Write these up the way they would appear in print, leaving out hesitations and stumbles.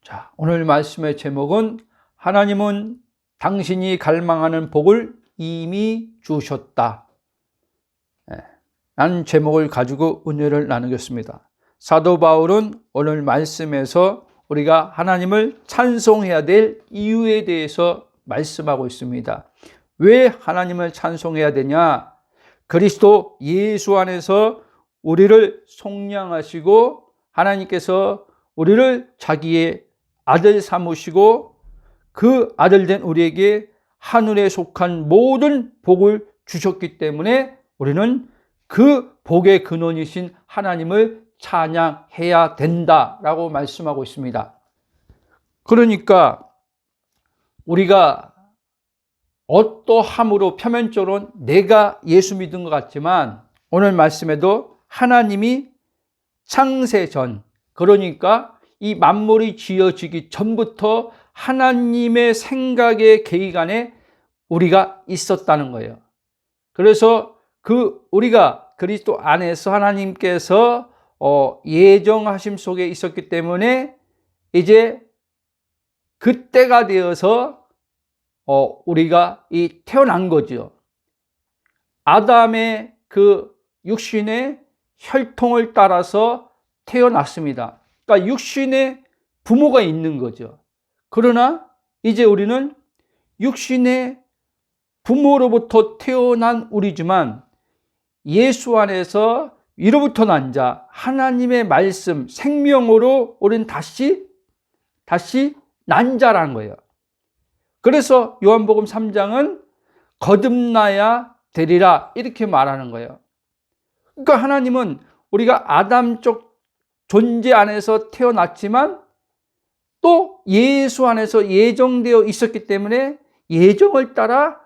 자, 오늘 말씀의 제목은 하나님은 당신이 갈망하는 복을 이미 주셨다. 라는 제목을 가지고 은혜를 나누겠습니다. 사도 바울은 오늘 말씀에서 우리가 하나님을 찬송해야 될 이유에 대해서 말씀하고 있습니다. 왜 하나님을 찬송해야 되냐? 그리스도 예수 안에서 우리를 속량하시고 하나님께서 우리를 자기의 아들 삼으시고 그 아들 된 우리에게 하늘에 속한 모든 복을 주셨기 때문에 우리는 그 복의 근원이신 하나님을 찬양해야 된다라고 말씀하고 있습니다. 그러니까 우리가 어떠함으로 표면적으로 내가 예수 믿은 것 같지만 오늘 말씀에도 하나님이 창세 전, 그러니까 이 만물이 지어지기 전부터 하나님의 생각의 계획 안에 우리가 있었다는 거예요. 그래서 우리가 그리스도 안에서 하나님께서 예정하심 속에 있었기 때문에 이제 그때가 되어서 우리가 태어난 거죠. 아담의 그 육신의 혈통을 따라서 태어났습니다. 그러니까 육신의 부모가 있는 거죠. 그러나 이제 우리는 육신의 부모로부터 태어난 우리지만 예수 안에서 위로부터 난 자, 하나님의 말씀, 생명으로 우리는 다시 난 자라는 거예요. 그래서 요한복음 3장은 거듭나야 되리라 이렇게 말하는 거예요. 그러니까 하나님은 우리가 아담적 존재 안에서 태어났지만 또 예수 안에서 예정되어 있었기 때문에 예정을 따라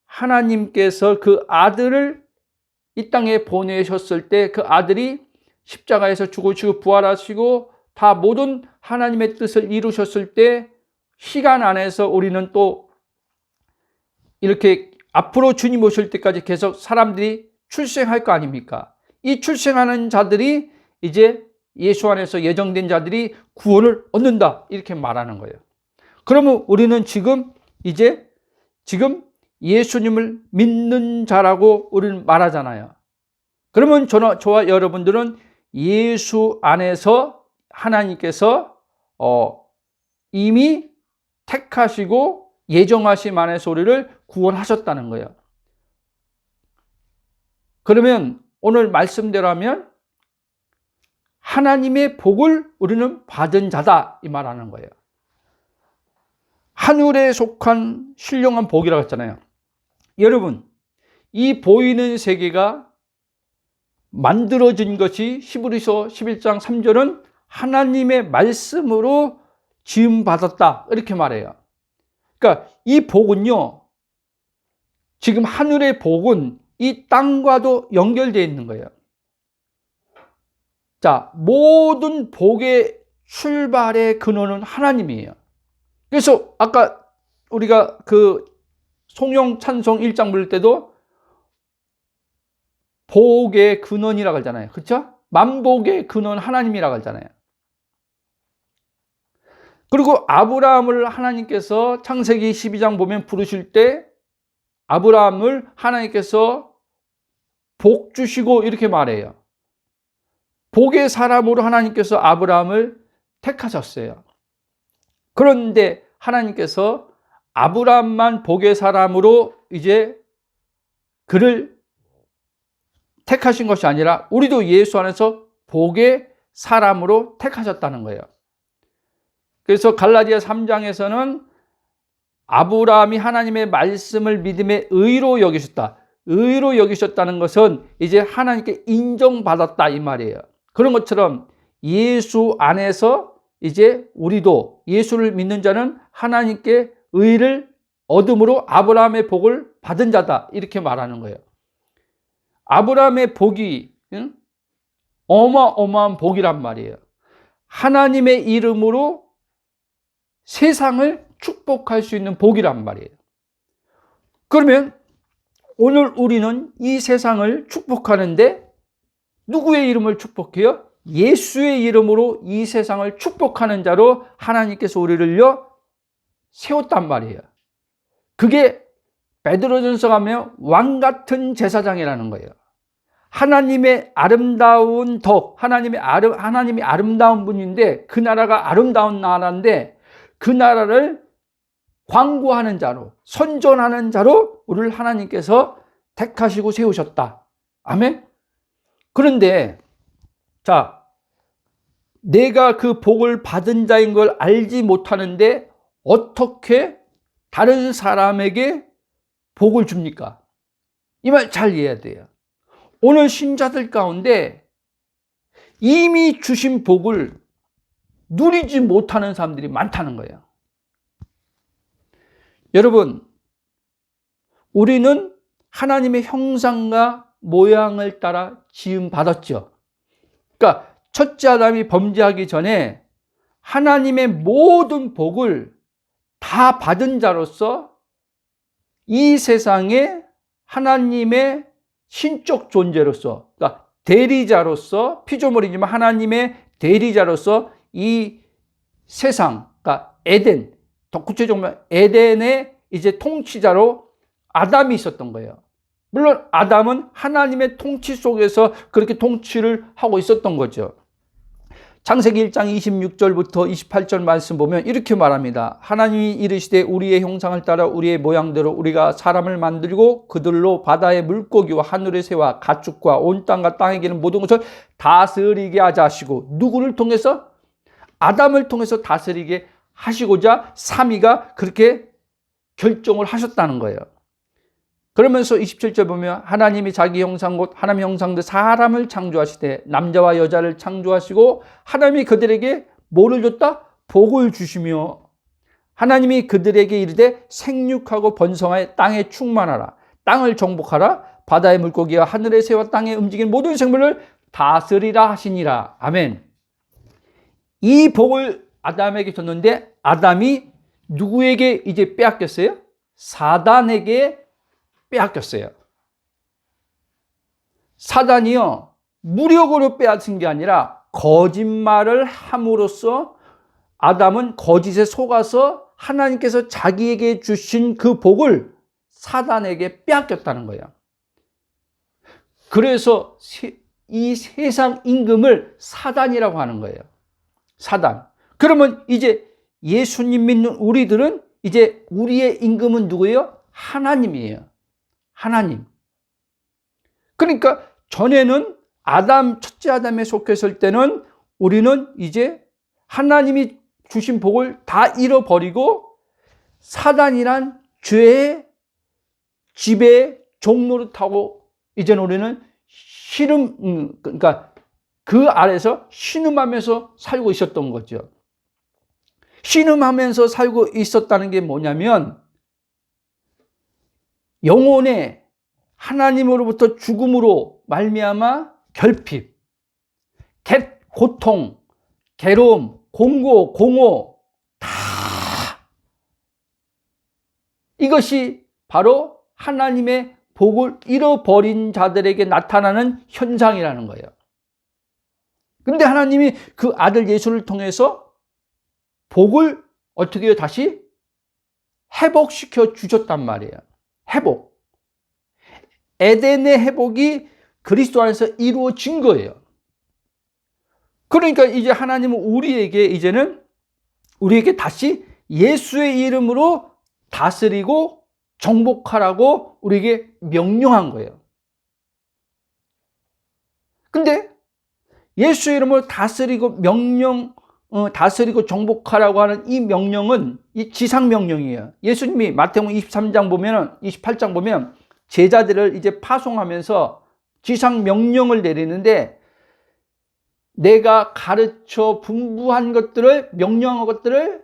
하나님께서 그 아들을 이 땅에 보내셨을 때 그 아들이 십자가에서 죽으시고 부활하시고 다 모든 하나님의 뜻을 이루셨을 때 시간 안에서 우리는 또 이렇게 앞으로 주님 오실 때까지 계속 사람들이 출생할 거 아닙니까? 이 출생하는 자들이 이제 예수 안에서 예정된 자들이 구원을 얻는다 이렇게 말하는 거예요. 그러면 우리는 지금 예수님을 믿는 자라고 우리는 말하잖아요. 그러면 저와 여러분들은 예수 안에서 하나님께서 이미 택하시고 예정하심 안에서 우리를 구원하셨다는 거예요. 그러면 오늘 말씀대로 하면 하나님의 복을 우리는 받은 자다 이 말하는 거예요. 하늘에 속한 신령한 복이라고 했잖아요. 여러분, 이 보이는 세계가 만들어진 것이 히브리서 11장 3절은 하나님의 말씀으로 지음받았다 이렇게 말해요. 그러니까 이 복은요, 지금 하늘의 복은 이 땅과도 연결되어 있는 거예요. 자, 모든 복의 출발의 근원은 하나님이에요. 그래서 아까 우리가 그 송영 찬송 1장 부를 때도 복의 근원이라고 하잖아요. 그렇죠? 만복의 근원 하나님이라고 하잖아요. 그리고 아브라함을 하나님께서 창세기 12장 보면 부르실 때 아브라함을 하나님께서 복 주시고 이렇게 말해요. 복의 사람으로 하나님께서 아브라함을 택하셨어요. 그런데 하나님께서 아브라함만 복의 사람으로 이제 그를 택하신 것이 아니라 우리도 예수 안에서 복의 사람으로 택하셨다는 거예요. 그래서 갈라디아 3장에서는 아브라함이 하나님의 말씀을 믿음의 의로 여기셨다. 의로 여기셨다는 것은 이제 하나님께 인정받았다 이 말이에요. 그런 것처럼 예수 안에서 이제 우리도 예수를 믿는 자는 하나님께 의를 얻음으로 아브라함의 복을 받은 자다 이렇게 말하는 거예요. 아브라함의 복이 어마어마한 복이란 말이에요. 하나님의 이름으로 세상을 축복할 수 있는 복이란 말이에요. 그러면 오늘 우리는 이 세상을 축복하는데 누구의 이름을 축복해요? 예수의 이름으로 이 세상을 축복하는 자로 하나님께서 우리를요 세웠단 말이에요. 그게 베드로전서 가면 왕같은 제사장이라는 거예요. 하나님의 아름다운 덕, 하나님이 아름다운 분인데, 그 나라가 아름다운 나라인데 그 나라를 광고하는 자로, 선전하는 자로 우리를 하나님께서 택하시고 세우셨다. 아멘. 그런데 자, 내가 그 복을 받은 자인 걸 알지 못하는데 어떻게 다른 사람에게 복을 줍니까? 이 말 잘 이해해야 돼요. 오늘 신자들 가운데 이미 주신 복을 누리지 못하는 사람들이 많다는 거예요. 여러분, 우리는 하나님의 형상과 모양을 따라 지음 받았죠. 그러니까 첫째 아담이 범죄하기 전에 하나님의 모든 복을 다 받은 자로서 이 세상에 하나님의 신적 존재로서, 그러니까 대리자로서, 피조물이지만 하나님의 대리자로서 이 세상, 그러니까 에덴, 더 구체적으로 에덴의 이제 통치자로 아담이 있었던 거예요. 물론 아담은 하나님의 통치 속에서 그렇게 통치를 하고 있었던 거죠. 창세기 1장 26절부터 28절 말씀 보면 이렇게 말합니다. 하나님이 이르시되 우리의 형상을 따라 우리의 모양대로 우리가 사람을 만들고 그들로 바다의 물고기와 하늘의 새와 가축과 온 땅과 땅에 기는 모든 것을 다스리게 하자 하시고, 누구를 통해서? 아담을 통해서 다스리게 하시고자 삼위가 그렇게 결정을 하셨다는 거예요. 그러면서 27절 보면 하나님이 자기 형상 곧 하나님 형상대 사람을 창조하시되 남자와 여자를 창조하시고 하나님이 그들에게 뭐를 줬다? 복을 주시며 하나님이 그들에게 이르되 생육하고 번성하여 땅에 충만하라, 땅을 정복하라, 바다의 물고기와 하늘의 새와 땅에 움직이는 모든 생물을 다스리라 하시니라. 아멘. 이 복을 아담에게 줬는데 아담이 누구에게 이제 빼앗겼어요? 사단에게 빼앗겼어요. 사단이요, 무력으로 빼앗은 게 아니라 거짓말을 함으로써 아담은 거짓에 속아서 하나님께서 자기에게 주신 그 복을 사단에게 빼앗겼다는 거예요. 그래서 이 세상 임금을 사단이라고 하는 거예요. 사단. 그러면 이제 예수님 믿는 우리들은 이제 우리의 임금은 누구예요? 하나님이에요. 하나님. 그러니까 전에는 첫째 아담에 속했을 때는 우리는 이제 하나님이 주신 복을 다 잃어버리고 사단이란 죄의 지배 종노릇하고 이제는 우리는 그러니까 그 아래서 신음하면서 살고 있었던 거죠. 신음하면서 살고 있었다는 게 뭐냐면 영혼의 하나님으로부터 죽음으로 말미암아 결핍, 고통, 괴로움, 공고, 공허 다 이것이 바로 하나님의 복을 잃어버린 자들에게 나타나는 현상이라는 거예요. 그런데 하나님이 그 아들 예수를 통해서 복을 어떻게 다시 회복시켜 주셨단 말이에요. 회복. 에덴의 회복이 그리스도 안에서 이루어진 거예요. 그러니까 이제 하나님은 우리에게 다시 예수의 이름으로 다스리고 정복하라고 우리에게 명령한 거예요. 근데 예수의 이름으로 다스리고 정복하라고 하는 이 명령은 이 지상 명령이에요. 예수님이 마태복음 28장 보면 제자들을 이제 파송하면서 지상 명령을 내리는데 내가 가르쳐 분부한 것들을, 명령한 것들을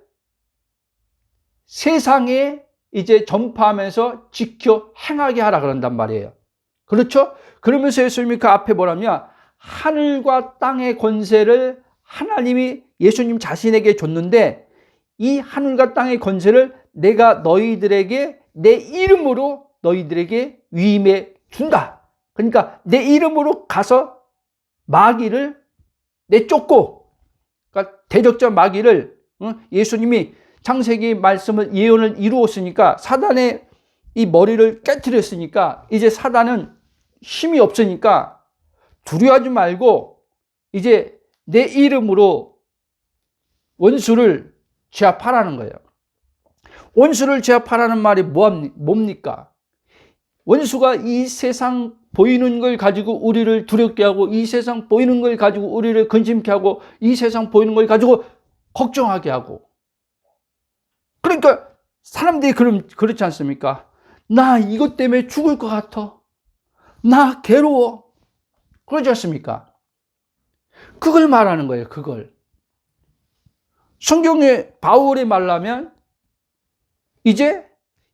세상에 이제 전파하면서 지켜 행하게 하라 그런단 말이에요. 그렇죠? 그러면서 예수님이 그 앞에 뭐라냐? 하늘과 땅의 권세를 하나님이 예수님 자신에게 줬는데 이 하늘과 땅의 권세를 내가 너희들에게 내 이름으로 너희들에게 위임해 준다. 그러니까 내 이름으로 가서 마귀를 내쫓고, 그러니까 대적자 마귀를 예수님이 창세기 말씀을 예언을 이루었으니까 사단의 이 머리를 깨트렸으니까 이제 사단은 힘이 없으니까 두려워하지 말고 이제 내 이름으로 원수를 제압하라는 거예요. 원수를 제압하라는 말이 뭡니까? 원수가 이 세상 보이는 걸 가지고 우리를 두렵게 하고, 이 세상 보이는 걸 가지고 우리를 근심케 하고, 이 세상 보이는 걸 가지고 걱정하게 하고. 그러니까 사람들이 그렇지 않습니까? 나 이것 때문에 죽을 것 같아. 나 괴로워. 그러지 않습니까? 그걸 말하는 거예요. 그걸. 성경에 바울의 말라면 이제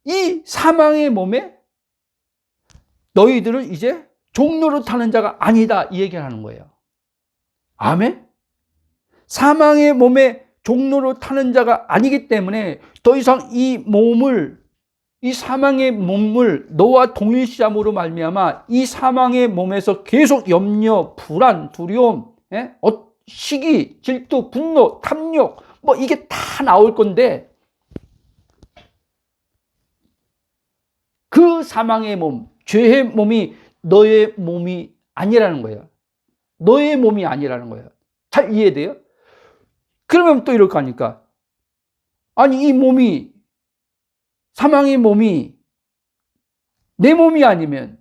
이 사망의 몸에 너희들은 이제 종로로 타는 자가 아니다, 이 얘기를 하는 거예요. 아멘? 사망의 몸에 종로로 타는 자가 아니기 때문에 더 이상 이 사망의 몸을 너와 동일시함으로 말미암아 이 사망의 몸에서 계속 염려, 불안, 두려움, 시기, 질투, 분노, 탐욕, 뭐 이게 다 나올 건데, 그 사망의 몸, 죄의 몸이 너의 몸이 아니라는 거예요. 너의 몸이 아니라는 거예요. 잘 이해돼요? 그러면 또 이럴 거 아닙니까? 아니, 이 몸이, 사망의 몸이 내 몸이 아니면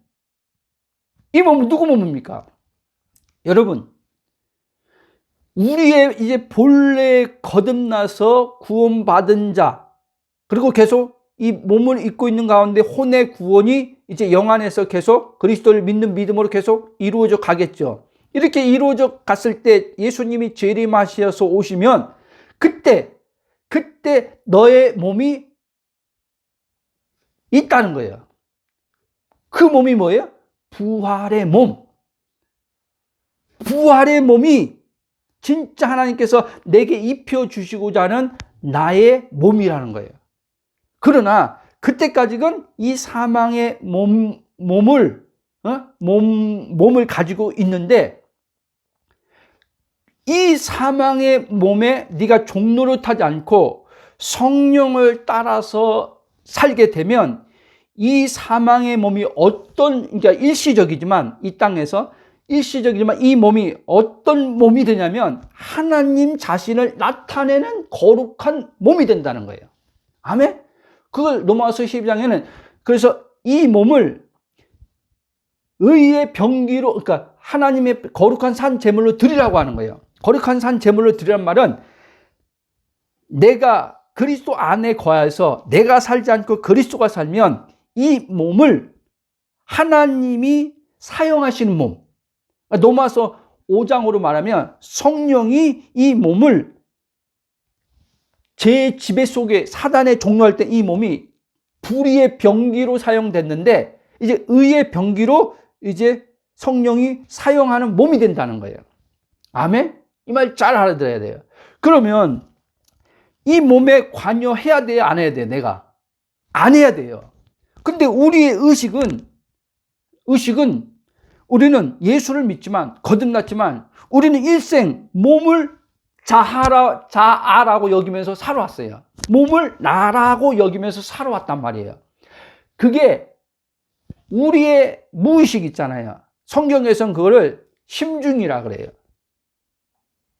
이 몸은 누구 몸입니까? 여러분, 우리의 이제 본래 거듭나서 구원받은 자, 그리고 계속 이 몸을 입고 있는 가운데 혼의 구원이 이제 영 안에서 계속 그리스도를 믿는 믿음으로 계속 이루어져 가겠죠. 이렇게 이루어져 갔을 때 예수님이 재림하셔서 오시면 그때 너의 몸이 있다는 거예요. 그 몸이 뭐예요? 부활의 몸. 부활의 몸이 진짜 하나님께서 내게 입혀주시고자 하는 나의 몸이라는 거예요. 그러나 그때까지는 이 사망의 몸을 가지고 있는데, 이 사망의 몸에 네가 종노릇하지 않고 성령을 따라서 살게 되면 이 사망의 몸이 그러니까 일시적이지만, 이 땅에서 일시적이지만 이 몸이 어떤 몸이 되냐면 하나님 자신을 나타내는 거룩한 몸이 된다는 거예요. 아멘? 그걸 로마서 12장에는 그래서 이 몸을 의의 병기로, 그러니까 하나님의 거룩한 산 제물로 드리라고 하는 거예요. 거룩한 산 제물로 드리란 말은 내가 그리스도 안에 거하여서 내가 살지 않고 그리스도가 살면 이 몸을 하나님이 사용하시는 몸. 로마서 5장으로 말하면 성령이 이 몸을 제 지배 속에 사단에 종로할 때 이 몸이 불의의 병기로 사용됐는데 이제 의의 병기로 이제 성령이 사용하는 몸이 된다는 거예요. 아멘? 이 말 잘 알아들어야 돼요. 그러면 이 몸에 관여해야 돼요? 안 해야 돼요? 내가? 안 해야 돼요. 근데 우리의 의식은 우리는 예수를 믿지만, 거듭났지만 우리는 일생 몸을 자아라고 여기면서 살아왔어요. 몸을 나라고 여기면서 살아왔단 말이에요. 그게 우리의 무의식 있잖아요. 성경에서는 그거를 심중이라 그래요.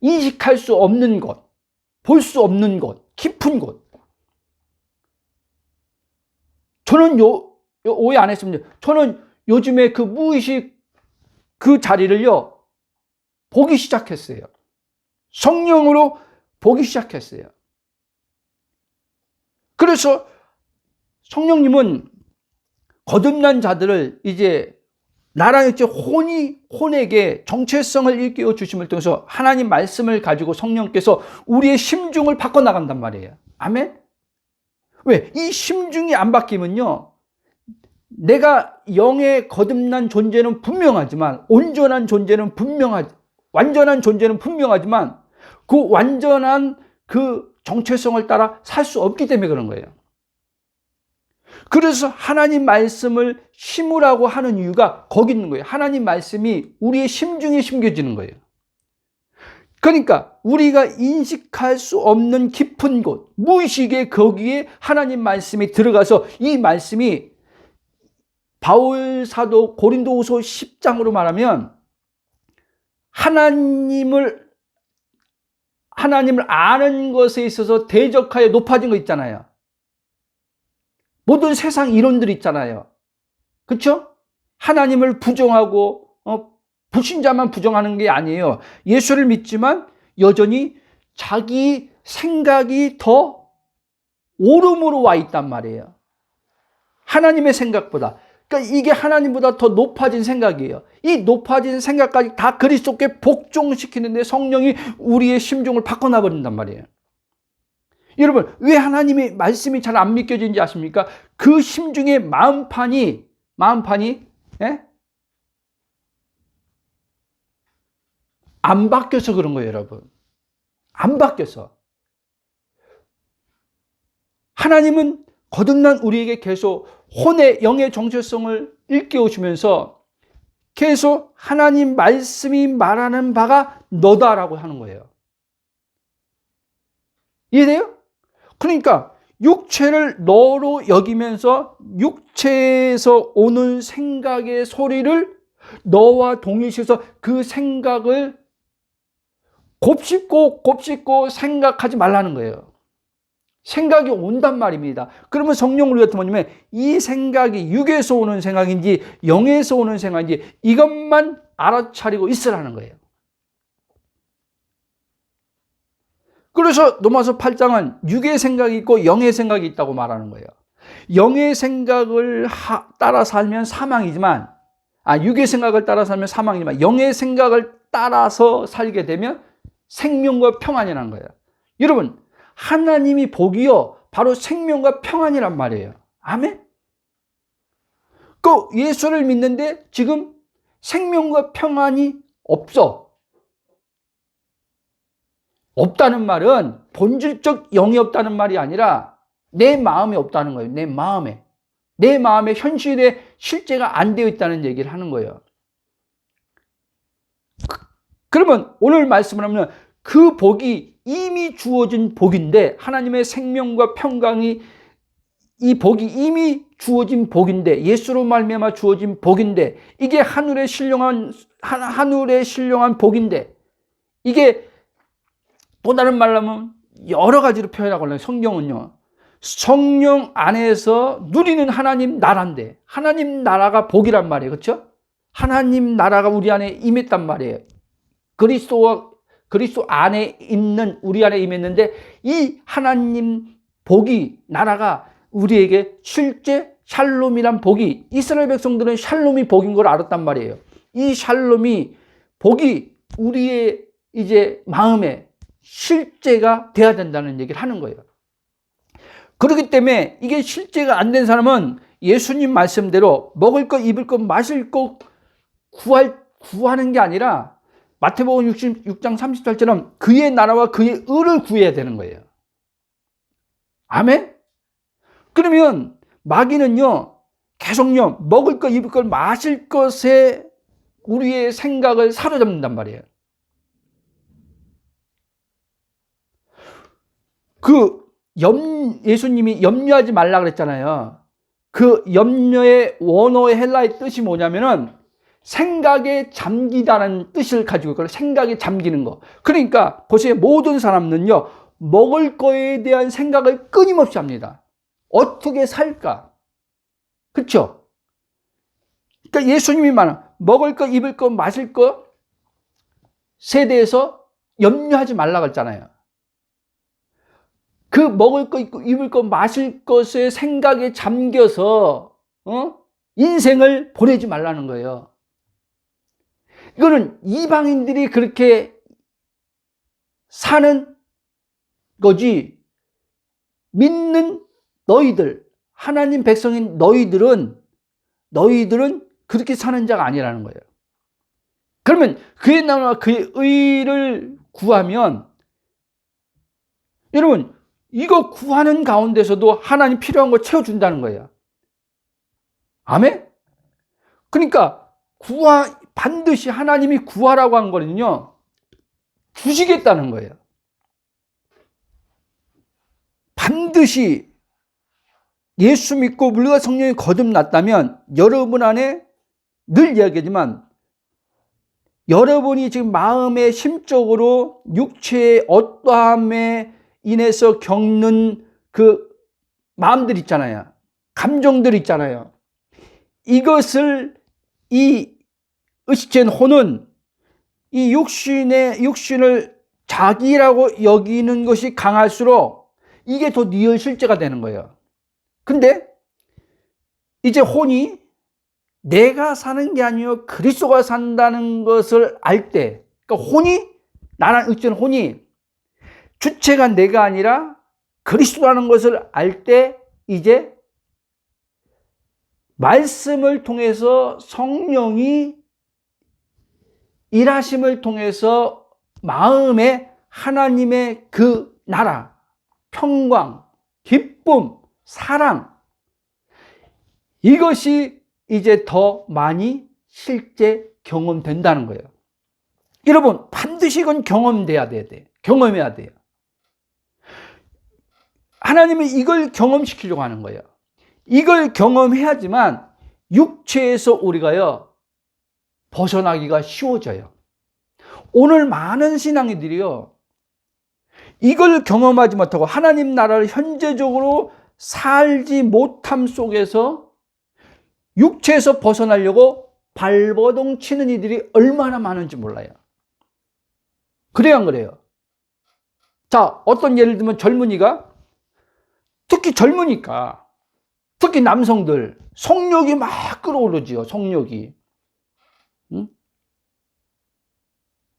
인식할 수 없는 것, 볼 수 없는 곳, 깊은 곳. 저는 오해 안 했습니다. 저는 요즘에 그 무의식 그 자리를요, 보기 시작했어요. 성령으로 보기 시작했어요. 그래서 성령님은 거듭난 자들을 이제 나랑 이제 혼에게 정체성을 일깨워 주심을 통해서 하나님 말씀을 가지고 성령께서 우리의 심중을 바꿔나간단 말이에요. 아멘? 왜? 이 심중이 안 바뀌면요, 내가 영의 거듭난 존재는 분명하지만, 완전한 존재는 분명하지만 그 완전한 그 정체성을 따라 살 수 없기 때문에 그런 거예요. 그래서 하나님 말씀을 심으라고 하는 이유가 거기 있는 거예요. 하나님 말씀이 우리의 심중에 심겨지는 거예요. 그러니까 우리가 인식할 수 없는 깊은 곳, 무의식의 거기에 하나님 말씀이 들어가서 이 말씀이 바울 사도 고린도후서 10장으로 말하면 하나님을 아는 것에 있어서 대적하여 높아진 거 있잖아요. 모든 세상 이론들이 있잖아요. 그렇죠? 하나님을 부정하고 불신자만 부정하는 게 아니에요. 예수를 믿지만 여전히 자기 생각이 더 오름으로 와 있단 말이에요. 하나님의 생각보다. 그러니까 이게 하나님보다 더 높아진 생각이에요. 이 높아진 생각까지 다 그리스도께 복종시키는데 성령이 우리의 심중을 바꿔놔 버린단 말이에요. 여러분, 왜 하나님의 말씀이 잘 안 믿겨지는지 아십니까? 그 심중의 마음판이 예? 안 바뀌어서 그런 거예요, 여러분. 안 바뀌어서. 하나님은 거듭난 우리에게 계속 혼의 영의 정체성을 일깨우시면서 계속 하나님 말씀이 말하는 바가 너다라고 하는 거예요. 이해돼요? 그러니까 육체를 너로 여기면서 육체에서 오는 생각의 소리를 너와 동일시해서 그 생각을 곱씹고 생각하지 말라는 거예요. 생각이 온단 말입니다. 그러면 성령을 위해서 뭐냐면 이 생각이 육에서 오는 생각인지 영에서 오는 생각인지 이것만 알아차리고 있으라는 거예요. 그래서 로마서 8장은 육의 생각이 있고 영의 생각이 있다고 말하는 거예요. 영의 생각을 따라 살면 사망이지만, 육의 생각을 따라 살면 사망이지만 영의 생각을 따라서 살게 되면 생명과 평안이라는 거예요. 여러분, 하나님이 복이요 바로 생명과 평안이란 말이에요. 아멘? 그 예수를 믿는데 지금 생명과 평안이 없다는 말은 본질적 영이 없다는 말이 아니라 내 마음에 없다는 거예요. 내 마음에 현실에 실제가 안 되어 있다는 얘기를 하는 거예요. 그러면 오늘 말씀을 하면 그 복이 이미 주어진 복인데, 하나님의 생명과 평강이, 이 복이 이미 주어진 복인데, 예수로 말미암아 주어진 복인데, 이게 하늘에 신령한 복인데, 이게 또 다른 말로 하면 여러 가지로 표현하고 있어요. 성경은요, 성령 안에서 누리는 하나님 나라인데, 하나님 나라가 복이란 말이에요. 그렇죠? 하나님 나라가 우리 안에 임했단 말이에요. 그리스도 안에 있는, 우리 안에 임했는데, 이 하나님 복이, 나라가 우리에게 실제 샬롬이란 복이, 이스라엘 백성들은 샬롬이 복인 걸 알았단 말이에요. 이 샬롬이, 복이 우리의 이제 마음에 실제가 돼야 된다는 얘기를 하는 거예요. 그렇기 때문에 이게 실제가 안 된 사람은 예수님 말씀대로 먹을 것, 입을 것, 마실 것 구하는 게 아니라 마태복음 66장 30절처럼 그의 나라와 그의 의를 구해야 되는 거예요. 아멘? 그러면 마귀는요, 계속요, 먹을 것, 입을 것, 마실 것에 우리의 생각을 사로잡는단 말이에요. 예수님이 염려하지 말라 그랬잖아요. 그 염려의 원어의 헬라의 뜻이 뭐냐면은 생각에 잠기다는 뜻을 가지고 있거든요. 생각에 잠기는 거. 그러니까 보세요. 모든 사람은요, 먹을 거에 대한 생각을 끊임없이 합니다. 어떻게 살까? 그렇죠? 그러니까 예수님이 말하는 먹을 거, 입을 거, 마실 것에 대해서 염려하지 말라고 했잖아요. 그 먹을 거, 입을 거, 마실 것의 생각에 잠겨서 인생을 보내지 말라는 거예요. 이거는 이방인들이 그렇게 사는 거지, 믿는 너희들, 하나님 백성인 너희들은 그렇게 사는 자가 아니라는 거예요. 그러면 그의 나라와 그의 의를 구하면, 여러분, 이거 구하는 가운데서도 하나님 필요한 거 채워준다는 거예요. 아멘? 그러니까 반드시 하나님이 구하라고 한 거는요, 주시겠다는 거예요. 반드시 예수 믿고 물과 성령이 거듭났다면 여러분 안에 늘 이야기하지만 여러분이 지금 마음의 심적으로 육체의 어떠함에 인해서 겪는 그 마음들 있잖아요. 감정들 있잖아요. 이것을 이 의식된 혼은 이 육신을 자기라고 여기는 것이 강할수록 이게 더 리얼 실제가 되는 거예요. 근데 이제 혼이 내가 사는 게 아니요 그리스도가 산다는 것을 알 때, 그러니까 혼이, 나란 의식된 혼이 주체가 내가 아니라 그리스도라는 것을 알 때 이제 말씀을 통해서 성령이 일하심을 통해서 마음에 하나님의 그 나라, 평강, 기쁨, 사랑, 이것이 이제 더 많이 실제 경험된다는 거예요. 여러분, 반드시 이건 경험돼야 돼요. 경험해야 돼요. 하나님은 이걸 경험시키려고 하는 거예요. 이걸 경험해야지만 육체에서 우리가요 벗어나기가 쉬워져요. 오늘 많은 신앙이들이요 이걸 경험하지 못하고 하나님 나라를 현재적으로 살지 못함 속에서 육체에서 벗어나려고 발버둥 치는 이들이 얼마나 많은지 몰라요. 그래요, 안 그래요? 자, 어떤 예를 들면 젊은이가, 특히 젊으니까, 특히 남성들 성욕이 막 끌어오르지요. 성욕이. 응?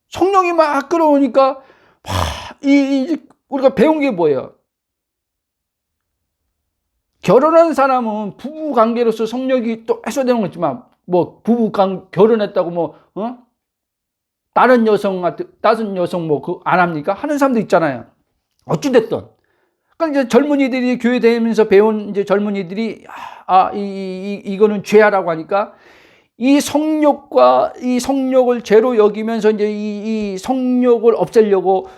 성욕이 막 끌어오니까 우리가 배운 게 뭐예요? 결혼한 사람은 부부 관계로서 성욕이 또 해소되는 거 있지만, 뭐 결혼했다고 다른 여성 뭐 안 합니까? 하는 사람도 있잖아요. 어찌됐든. 그러니까 이제 젊은이들이 교회 다니면서 배운 이제 젊은이들이 이거는 죄야라고 하니까 이 성욕과 이 성욕을 죄로 여기면서 이제 이 성욕을 없애려고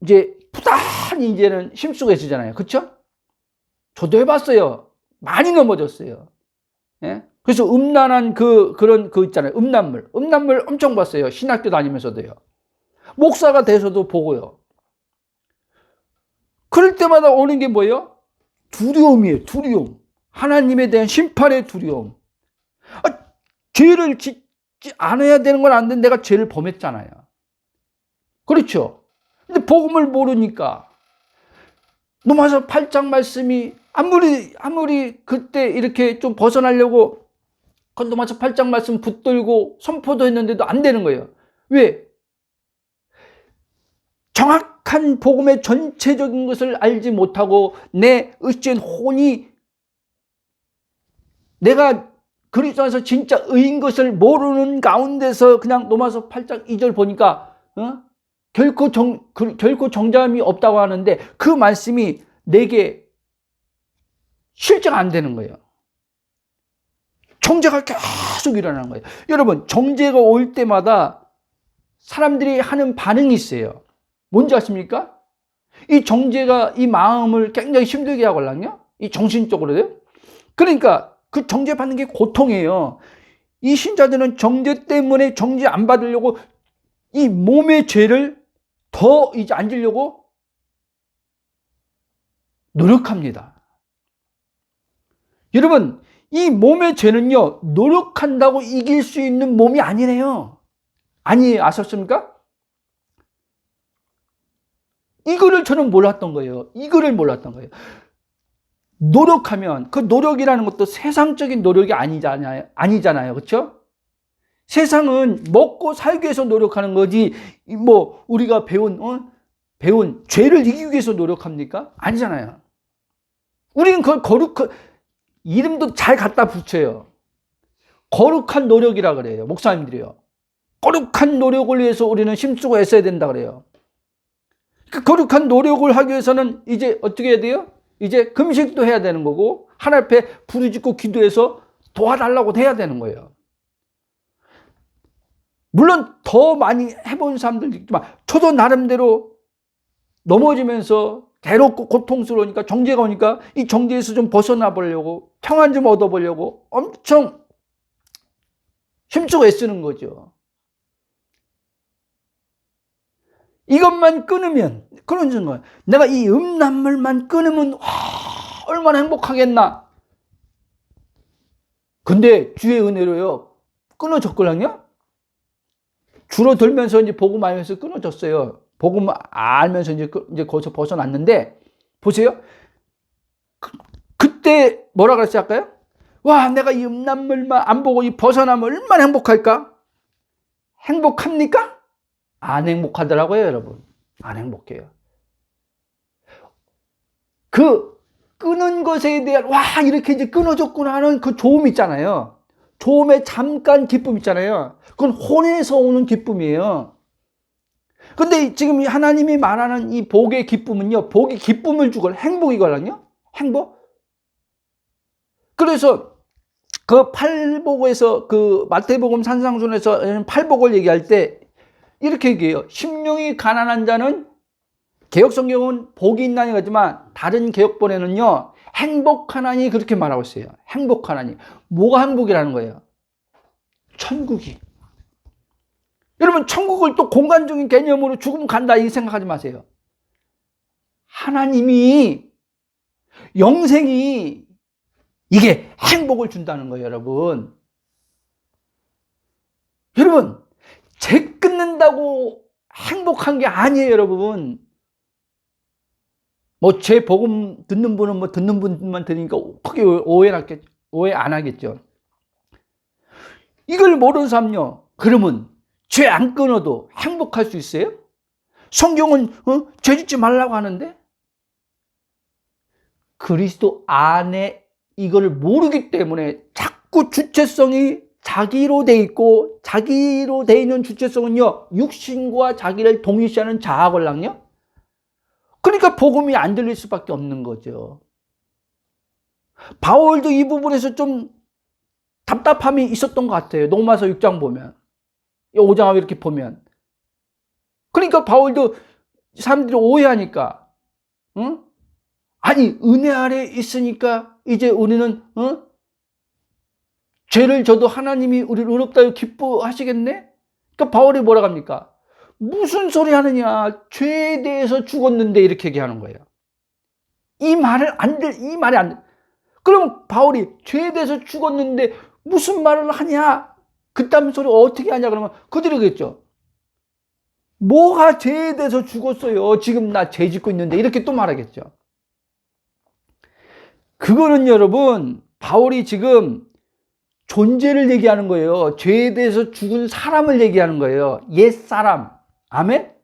이제 부단히 이제는 힘쓰고 있잖아요. 그렇죠? 저도 해봤어요. 많이 넘어졌어요. 예? 그래서 음란한 그런 있잖아요. 음란물 엄청 봤어요. 신학교 다니면서도요. 목사가 돼서도 보고요. 그럴 때마다 오는 게 뭐예요? 두려움이에요. 두려움. 하나님에 대한 심판의 두려움. 죄를 짓지 않아야 되는 건 안 되는데 내가 죄를 범했잖아요. 그렇죠? 근데 복음을 모르니까 로마서 8장 말씀이 아무리 그때 이렇게 좀 벗어나려고 로마서 8장 말씀 붙들고 선포도 했는데도 안 되는 거예요. 왜? 정확한 복음의 전체적인 것을 알지 못하고 내 의식된 혼이 내가 그리스도 안에서 진짜 의인 것을 모르는 가운데서 그냥 로마서 8장 2절 보니까 결코 정죄함이 없다고 하는데 그 말씀이 내게 실제가 안 되는 거예요. 정죄가 계속 일어나는 거예요. 여러분, 정죄가 올 때마다 사람들이 하는 반응이 있어요. 뭔지 아십니까? 이 정죄가 이 마음을 굉장히 힘들게 하거든요. 이 정신적으로요. 그러니까 그 정죄 받는 게 고통이에요. 이 신자들은 정죄 때문에 정죄 안 받으려고 이 몸의 죄를 더 이제 안 지려고 노력합니다. 여러분, 이 몸의 죄는요, 노력한다고 이길 수 있는 몸이 아니네요. 아니에요. 아셨습니까? 이거를 저는 몰랐던 거예요. 노력하면, 그 노력이라는 것도 세상적인 노력이 아니잖아요. 그렇죠? 세상은 먹고 살기 위해서 노력하는 거지, 뭐, 우리가 배운 죄를 이기기 위해서 노력합니까? 아니잖아요. 우리는 그걸 이름도 잘 갖다 붙여요. 거룩한 노력이라 그래요. 목사님들이요. 거룩한 노력을 위해서 우리는 힘쓰고 애써야 된다 그래요. 그 거룩한 노력을 하기 위해서는 이제 어떻게 해야 돼요? 이제 금식도 해야 되는 거고 하나님 앞에 부르짖고 기도해서 도와달라고 해야 되는 거예요. 물론 더 많이 해본 사람들도 있지만 저도 나름대로 넘어지면서 괴롭고 고통스러우니까, 정죄가 오니까 이 정죄에서 좀 벗어나 보려고, 평안 좀 얻어보려고 엄청 힘주고 애쓰는 거죠. 이것만 끊으면, 그런 순간 내가 이 음란물만 끊으면 얼마나 행복하겠나. 근데 주의 은혜로요, 끊어졌걸랑요. 줄어들면서 이제 복음 알면서 끊어졌어요. 복음 알면서 이제 거기서 벗어났는데, 보세요. 그때 뭐라 그랬어야 할까요? 와, 내가 이 음란물만 안 보고 이 벗어나면 얼마나 행복할까? 행복합니까? 안 행복하더라고요, 여러분. 안 행복해요. 그 끊은 것에 대한, 와, 이렇게 이제 끊어졌구나 하는 그 조음 있잖아요. 조음에 잠깐 기쁨 있잖아요. 그건 혼에서 오는 기쁨이에요. 근데 지금 하나님이 말하는 이 복의 기쁨은요, 복이 기쁨을 주걸, 행복이거든요. 행복. 그래서 그 팔복에서, 그 마태복음 산상순에서 팔복을 얘기할 때 이렇게 얘기해요. 심령이 가난한 자는, 개혁성경은 복이 있나니 하지만 다른 개혁본에는요, 행복하나니 그렇게 말하고 있어요. 행복하나니. 뭐가 행복이라는 거예요? 천국이. 여러분, 천국을 또 공간적인 개념으로 죽으면 간다 이 생각하지 마세요. 하나님이, 영생이 이게 행복을 준다는 거예요, 여러분. 여러분, 죄 끊는다고 행복한 게 아니에요, 여러분. 뭐 제 복음 듣는 분은 뭐 듣는 분만 들으니까 크게 오해 안 하겠죠. 이걸 모르는 사람요, 그러면 죄 안 끊어도 행복할 수 있어요? 성경은 죄 짓지 말라고 하는데, 그리스도 안에 이걸 모르기 때문에 자꾸 주체성이 자기로 돼 있고, 자기로 돼 있는 주체성은요, 육신과 자기를 동일시하는 자아걸랑요. 그러니까 복음이 안 들릴 수밖에 없는 거죠. 바울도 이 부분에서 좀 답답함이 있었던 것 같아요. 로마서 6장 보면, 5장 이렇게 보면. 그러니까 바울도 사람들이 오해하니까, 응? 아니, 은혜 아래 있으니까 이제 우리는 죄를 져도 하나님이 우리를 의롭다고 기뻐하시겠네? 그러니까 바울이 뭐라고 합니까? 무슨 소리 하느냐, 죄에 대해서 죽었는데, 이렇게 얘기하는 거예요. 이 말이 안 돼. 그럼 바울이 죄에 대해서 죽었는데 무슨 말을 하냐, 그딴 소리 어떻게 하냐 그러면 그들이겠죠. 뭐가 죄에 대해서 죽었어요, 지금 나 죄 짓고 있는데, 이렇게 또 말하겠죠. 그거는 여러분, 바울이 지금 존재를 얘기하는 거예요. 죄에 대해서 죽은 사람을 얘기하는 거예요. 옛사람. 아멘?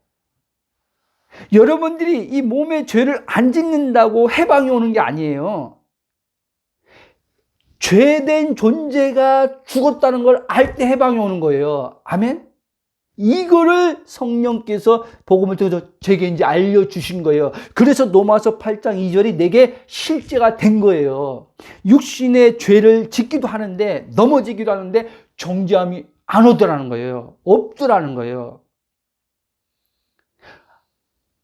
여러분들이 이 몸에 죄를 안 짓는다고 해방이 오는 게 아니에요. 죄된 존재가 죽었다는 걸 알 때 해방이 오는 거예요. 아멘? 이거를 성령께서 복음을 통해서 제게 이제 알려주신 거예요. 그래서 로마서 8장 2절이 내게 실제가 된 거예요. 육신의 죄를 짓기도 하는데, 넘어지기도 하는데 정죄함이 안 오더라는 거예요. 없더라는 거예요.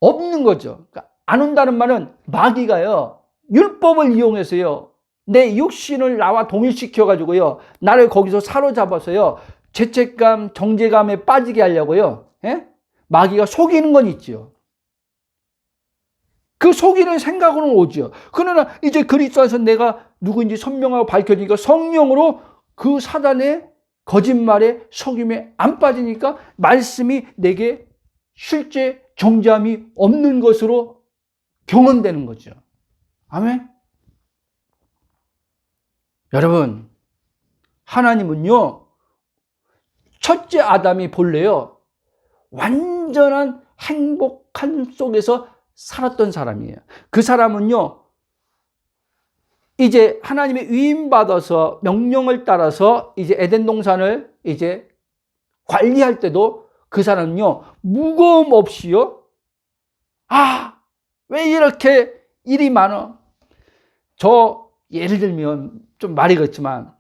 없는 거죠. 그러니까 안 온다는 말은 마귀가요, 율법을 이용해서요, 내 육신을 나와 동일시켜가지고요, 나를 거기서 사로잡아서요, 죄책감, 정죄감에 빠지게 하려고요, 예? 마귀가 속이는 건 있죠. 그 속이는 생각으로는 오죠. 그러나 이제 그리스도 안에서 내가 누구인지 선명하고 밝혀지니까 성령으로 그 사단의 거짓말에, 속임에 안 빠지니까 말씀이 내게 실제 정죄함이 없는 것으로 경험되는 거죠. 아멘? 여러분, 하나님은요, 첫째 아담이 본래요, 완전한 행복한 속에서 살았던 사람이에요. 그 사람은요, 이제 하나님의 위임받아서 명령을 따라서 이제 에덴 동산을 이제 관리할 때도 그 사람은요, 무거움 없이요, 왜 이렇게 일이 많아? 예를 들면 좀 말이 그렇지만,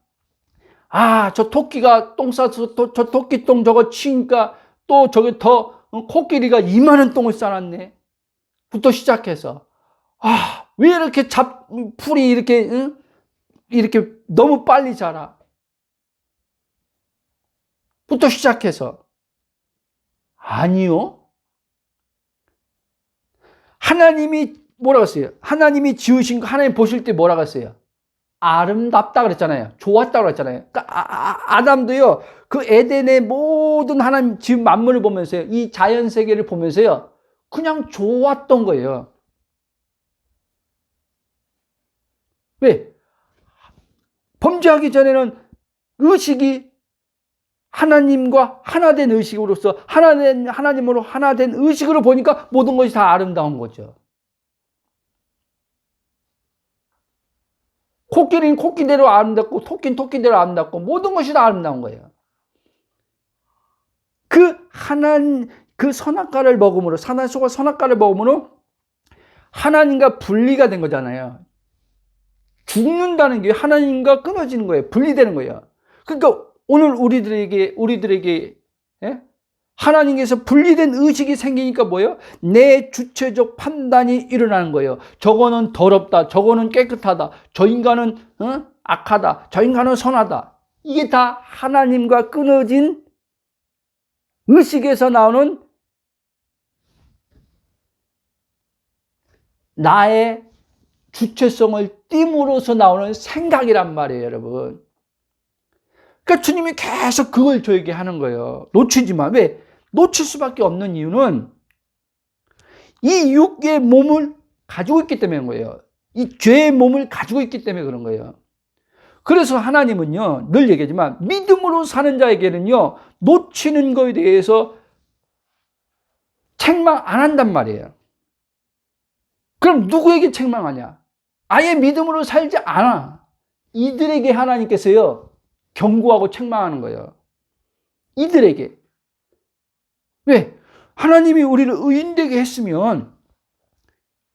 저 토끼가 똥 싸서 저 토끼똥 저거 치니까 또 저게 더 코끼리가 이만한 똥을 싸놨네. 부터 시작해서 왜 이렇게 풀이 이렇게 이렇게 너무 빨리 자라. 부터 시작해서 아니요. 하나님이 뭐라고 했어요? 하나님이 지으신 거 하나님 보실 때 뭐라고 했어요? 아름답다 그랬잖아요. 좋았다 그랬잖아요. 그러니까 아담도요. 그 에덴의 모든 하나님 지은 만물을 보면서요. 이 자연 세계를 보면서요. 그냥 좋았던 거예요. 왜? 범죄하기 전에는 의식이 하나님과 하나된 의식으로서 하나님으로 하나된 의식으로 보니까 모든 것이 다 아름다운 거죠. 코끼리는 코끼리대로 아름답고 토끼는 토끼대로 아름답고 모든 것이 다 아름다운 거예요. 그 선악과를 먹음으로 산화수가 선악과를 먹음으로 하나님과 분리가 된 거잖아요. 죽는다는 게 하나님과 끊어지는 거예요. 분리되는 거예요. 그러니까 오늘 우리들에게 하나님께서 분리된 의식이 생기니까 뭐예요? 내 주체적 판단이 일어나는 거예요. 저거는 더럽다. 저거는 깨끗하다. 저 인간은 악하다. 저 인간은 선하다. 이게 다 하나님과 끊어진 의식에서 나오는 나의 주체성을 띠므로서 나오는 생각이란 말이에요, 여러분. 그러니까 주님이 계속 그걸 저에게 하는 거예요. 놓치지 마. 왜? 놓칠 수밖에 없는 이유는 이 육의 몸을 가지고 있기 때문인 거예요. 이 죄의 몸을 가지고 있기 때문에 그런 거예요. 그래서 하나님은요, 늘 얘기하지만 믿음으로 사는 자에게는요, 놓치는 거에 대해서 책망 안 한단 말이에요. 그럼 누구에게 책망하냐? 아예 믿음으로 살지 않아. 이들에게 하나님께서요, 경고하고 책망하는 거예요. 이들에게. 왜? 하나님이 우리를 의인되게 했으면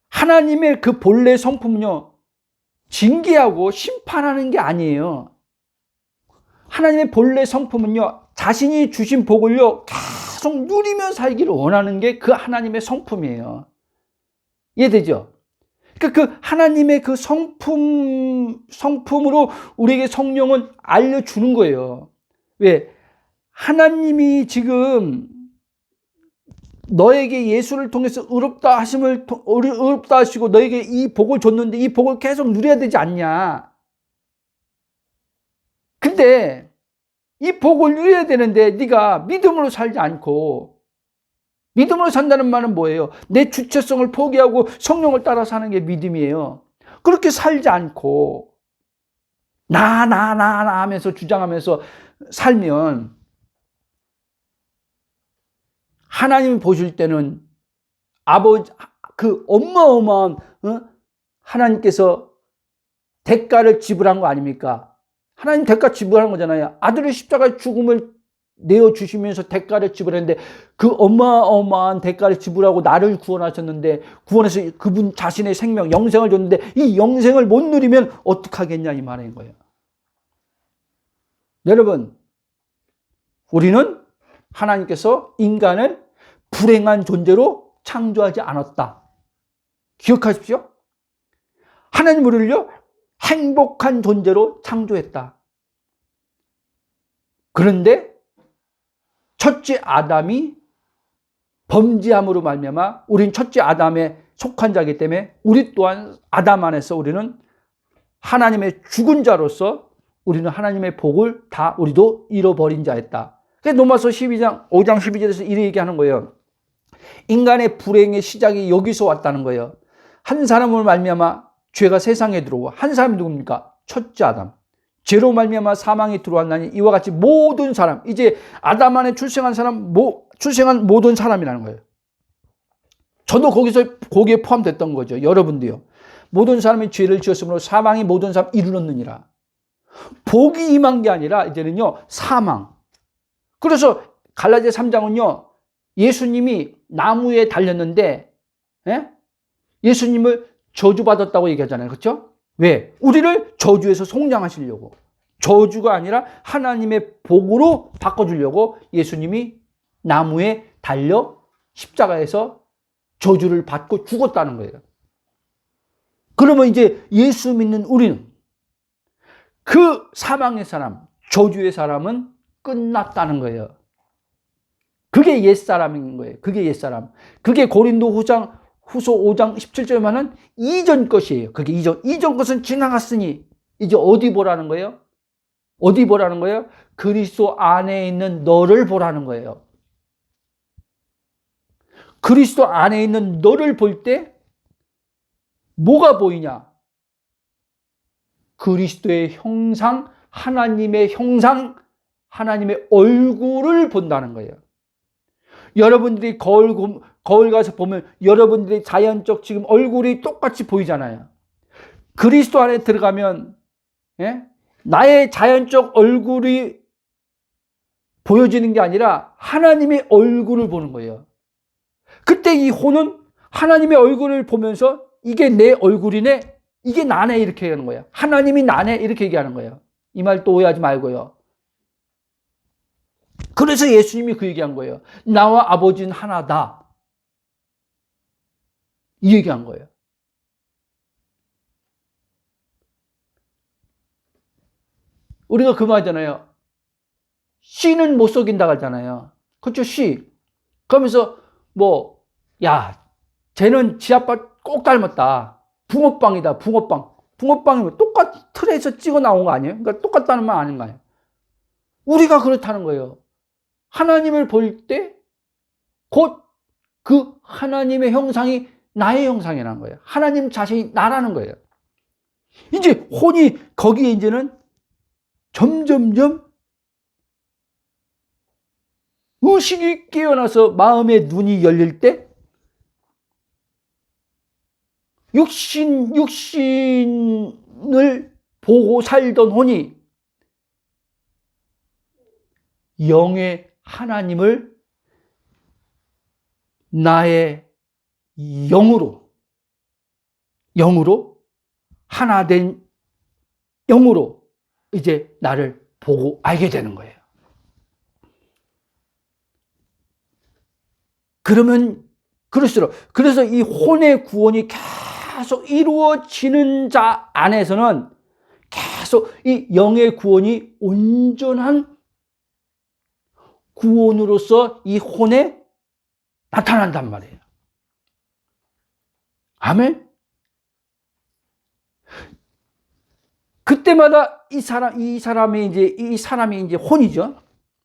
하나님의 그 본래 성품은요, 징계하고 심판하는 게 아니에요. 하나님의 본래 성품은요, 자신이 주신 복을요, 계속 누리며 살기를 원하는 게 그 하나님의 성품이에요. 이해되죠? 그러니까 그 하나님의 그 성품으로 우리에게 성령은 알려주는 거예요. 왜? 하나님이 지금 너에게 예수를 통해서 의롭다 하시고 너에게 이 복을 줬는데 이 복을 계속 누려야 되지 않냐? 근데 이 복을 누려야 되는데 네가 믿음으로 살지 않고, 믿음으로 산다는 말은 뭐예요? 내 주체성을 포기하고 성령을 따라 사는 게 믿음이에요. 그렇게 살지 않고 나 하면서 주장하면서 살면 하나님이 보실 때는 그 어마어마한 하나님께서 대가를 지불한 거 아닙니까? 하나님 대가 지불한 거잖아요. 아들의 십자가의 죽음을 내어주시면서 대가를 지불했는데 그 어마어마한 대가를 지불하고 나를 구원하셨는데, 구원해서 그분 자신의 생명, 영생을 줬는데 이 영생을 못 누리면 어떡하겠냐 이 말인 거예요. 여러분, 우리는 하나님께서 인간을 불행한 존재로 창조하지 않았다. 기억하십시오. 하나님 우리를요, 행복한 존재로 창조했다. 그런데 첫째 아담이 범죄함으로 말미암아 우린 첫째 아담에 속한 자이기 때문에 우리 또한 아담 안에서 우리는 하나님의 죽은 자로서 우리는 하나님의 복을 다 우리도 잃어버린 자였다. 그래서 로마서 5장 12절에서 이렇게 얘기하는 거예요. 인간의 불행의 시작이 여기서 왔다는 거예요. 한 사람을 말미암아 죄가 세상에 들어오고, 한 사람이 누굽니까? 첫째 아담. 죄로 말미암아 사망이 들어왔나니 이와 같이 모든 사람, 이제 아담 안에 출생한 모든 사람이라는 거예요. 저도 거기에 포함됐던 거죠. 여러분도요. 모든 사람이 죄를 지었으므로 사망이 모든 사람 이르렀느니라. 복이 임한 게 아니라 이제는요, 사망. 그래서 갈라디아 3장은요, 예수님이 나무에 달렸는데 예수님을 저주받았다고 얘기하잖아요. 그렇죠? 왜? 우리를 저주에서 속량하시려고. 저주가 아니라 하나님의 복으로 바꿔주려고 예수님이 나무에 달려 십자가에서 저주를 받고 죽었다는 거예요. 그러면 이제 예수 믿는 우리는 그 사망의 사람, 저주의 사람은 끝났다는 거예요. 그게 옛사람인 거예요. 그게 옛사람. 그게 고린도후서 5장 17절에 말하는 이전 것이에요. 그게 이전 것은 지나갔으니 이제 어디 보라는 거예요? 어디 보라는 거예요? 그리스도 안에 있는 너를 보라는 거예요. 그리스도 안에 있는 너를 볼 때 뭐가 보이냐? 그리스도의 형상, 하나님의 형상, 하나님의 얼굴을 본다는 거예요. 여러분들이 거울 가서 보면 여러분들이 자연적 지금 얼굴이 똑같이 보이잖아요. 그리스도 안에 들어가면 나의 자연적 얼굴이 보여지는 게 아니라 하나님의 얼굴을 보는 거예요. 그때 이 혼은 하나님의 얼굴을 보면서 이게 내 얼굴이네, 이게 나네 이렇게 얘기하는 거예요. 하나님이 나네 이렇게 얘기하는 거예요. 이 말 또 오해하지 말고요. 그래서 예수님이 그 얘기한 거예요. 나와 아버지는 하나다. 이 얘기한 거예요. 우리가 그 말이잖아요. 씨는 못 속인다고 하잖아요. 그렇죠, 씨. 그러면서 야, 쟤는 지 아빠 꼭 닮았다. 붕어빵이다, 붕어빵. 붕어빵이면 똑같은 틀에서 찍어 나온 거 아니에요? 그러니까 똑같다는 말 아닌가요? 우리가 그렇다는 거예요. 하나님을 볼 때 곧 그 하나님의 형상이 나의 형상이라는 거예요. 하나님 자신이 나라는 거예요. 이제 혼이 거기에 이제는 점점점 의식이 깨어나서 마음의 눈이 열릴 때 육신을 보고 살던 혼이 영의 하나님을 나의 영으로 하나 된 영으로 이제 나를 보고 알게 되는 거예요. 그러면 그럴수록, 그래서 이 혼의 구원이 계속 이루어지는 자 안에서는 계속 이 영의 구원이 온전한 구원으로서 이 혼에 나타난단 말이에요. 아멘? 그때마다 이 사람이 이제 혼이죠.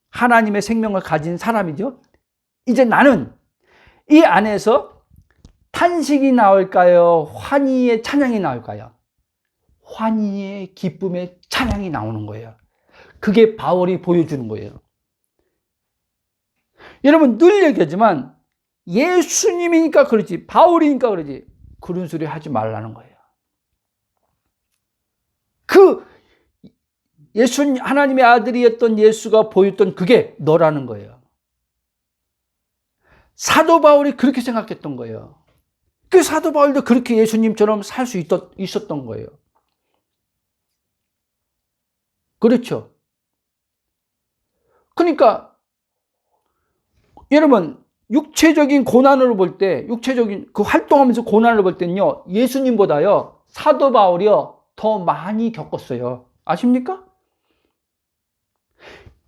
하나님의 생명을 가진 사람이죠. 이제 나는 이 안에서 탄식이 나올까요? 환희의 찬양이 나올까요? 환희의 기쁨의 찬양이 나오는 거예요. 그게 바울이 보여주는 거예요. 여러분 늘 얘기하지만 예수님이니까 그러지, 바울이니까 그러지, 그런 소리 하지 말라는 거예요. 그 하나님의 아들이었던 예수가 보였던 그게 너라는 거예요. 사도 바울이 그렇게 생각했던 거예요. 그 사도 바울도 그렇게 예수님처럼 살 수 있었던 거예요. 그렇죠? 그러니까 여러분 육체적인 고난을 볼 때, 육체적인 그 활동하면서 고난을 볼 때는요, 예수님보다요 사도 바울이요 더 많이 겪었어요. 아십니까?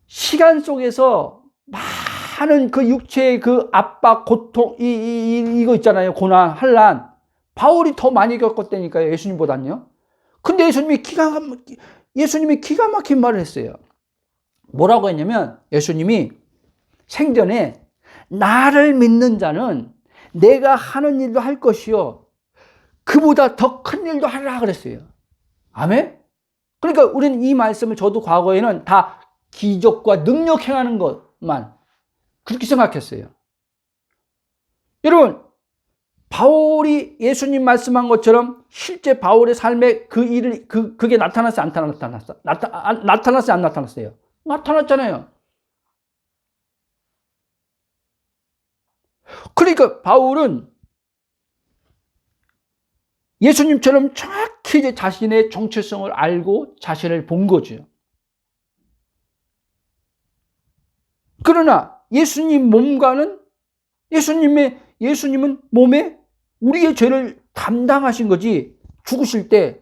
시간 속에서 많은 그 육체의 그 압박, 고통, 이거 있잖아요. 고난, 환난. 바울이 더 많이 겪었다니까요. 예수님보다는요. 근데 예수님이 기가 막힌 말을 했어요. 뭐라고 했냐면, 예수님이 생전에 나를 믿는 자는 내가 하는 일도 할 것이요, 그보다 더 큰 일도 하리라 그랬어요. 아멘? 그러니까 우리는 이 말씀을, 저도 과거에는 다 기적과 능력 행하는 것만 그렇게 생각했어요. 여러분, 바울이 예수님 말씀한 것처럼 실제 바울의 삶에 그게 나타났어요? 안 나타났어요? 나타났어요? 안 나타났어요? 나타났잖아요. 그러니까 바울은 예수님처럼 정확히 이제 자신의 정체성을 알고 자신을 본 거죠. 그러나 예수님 몸과는 예수님은 몸에 우리의 죄를 담당하신 거지. 죽으실 때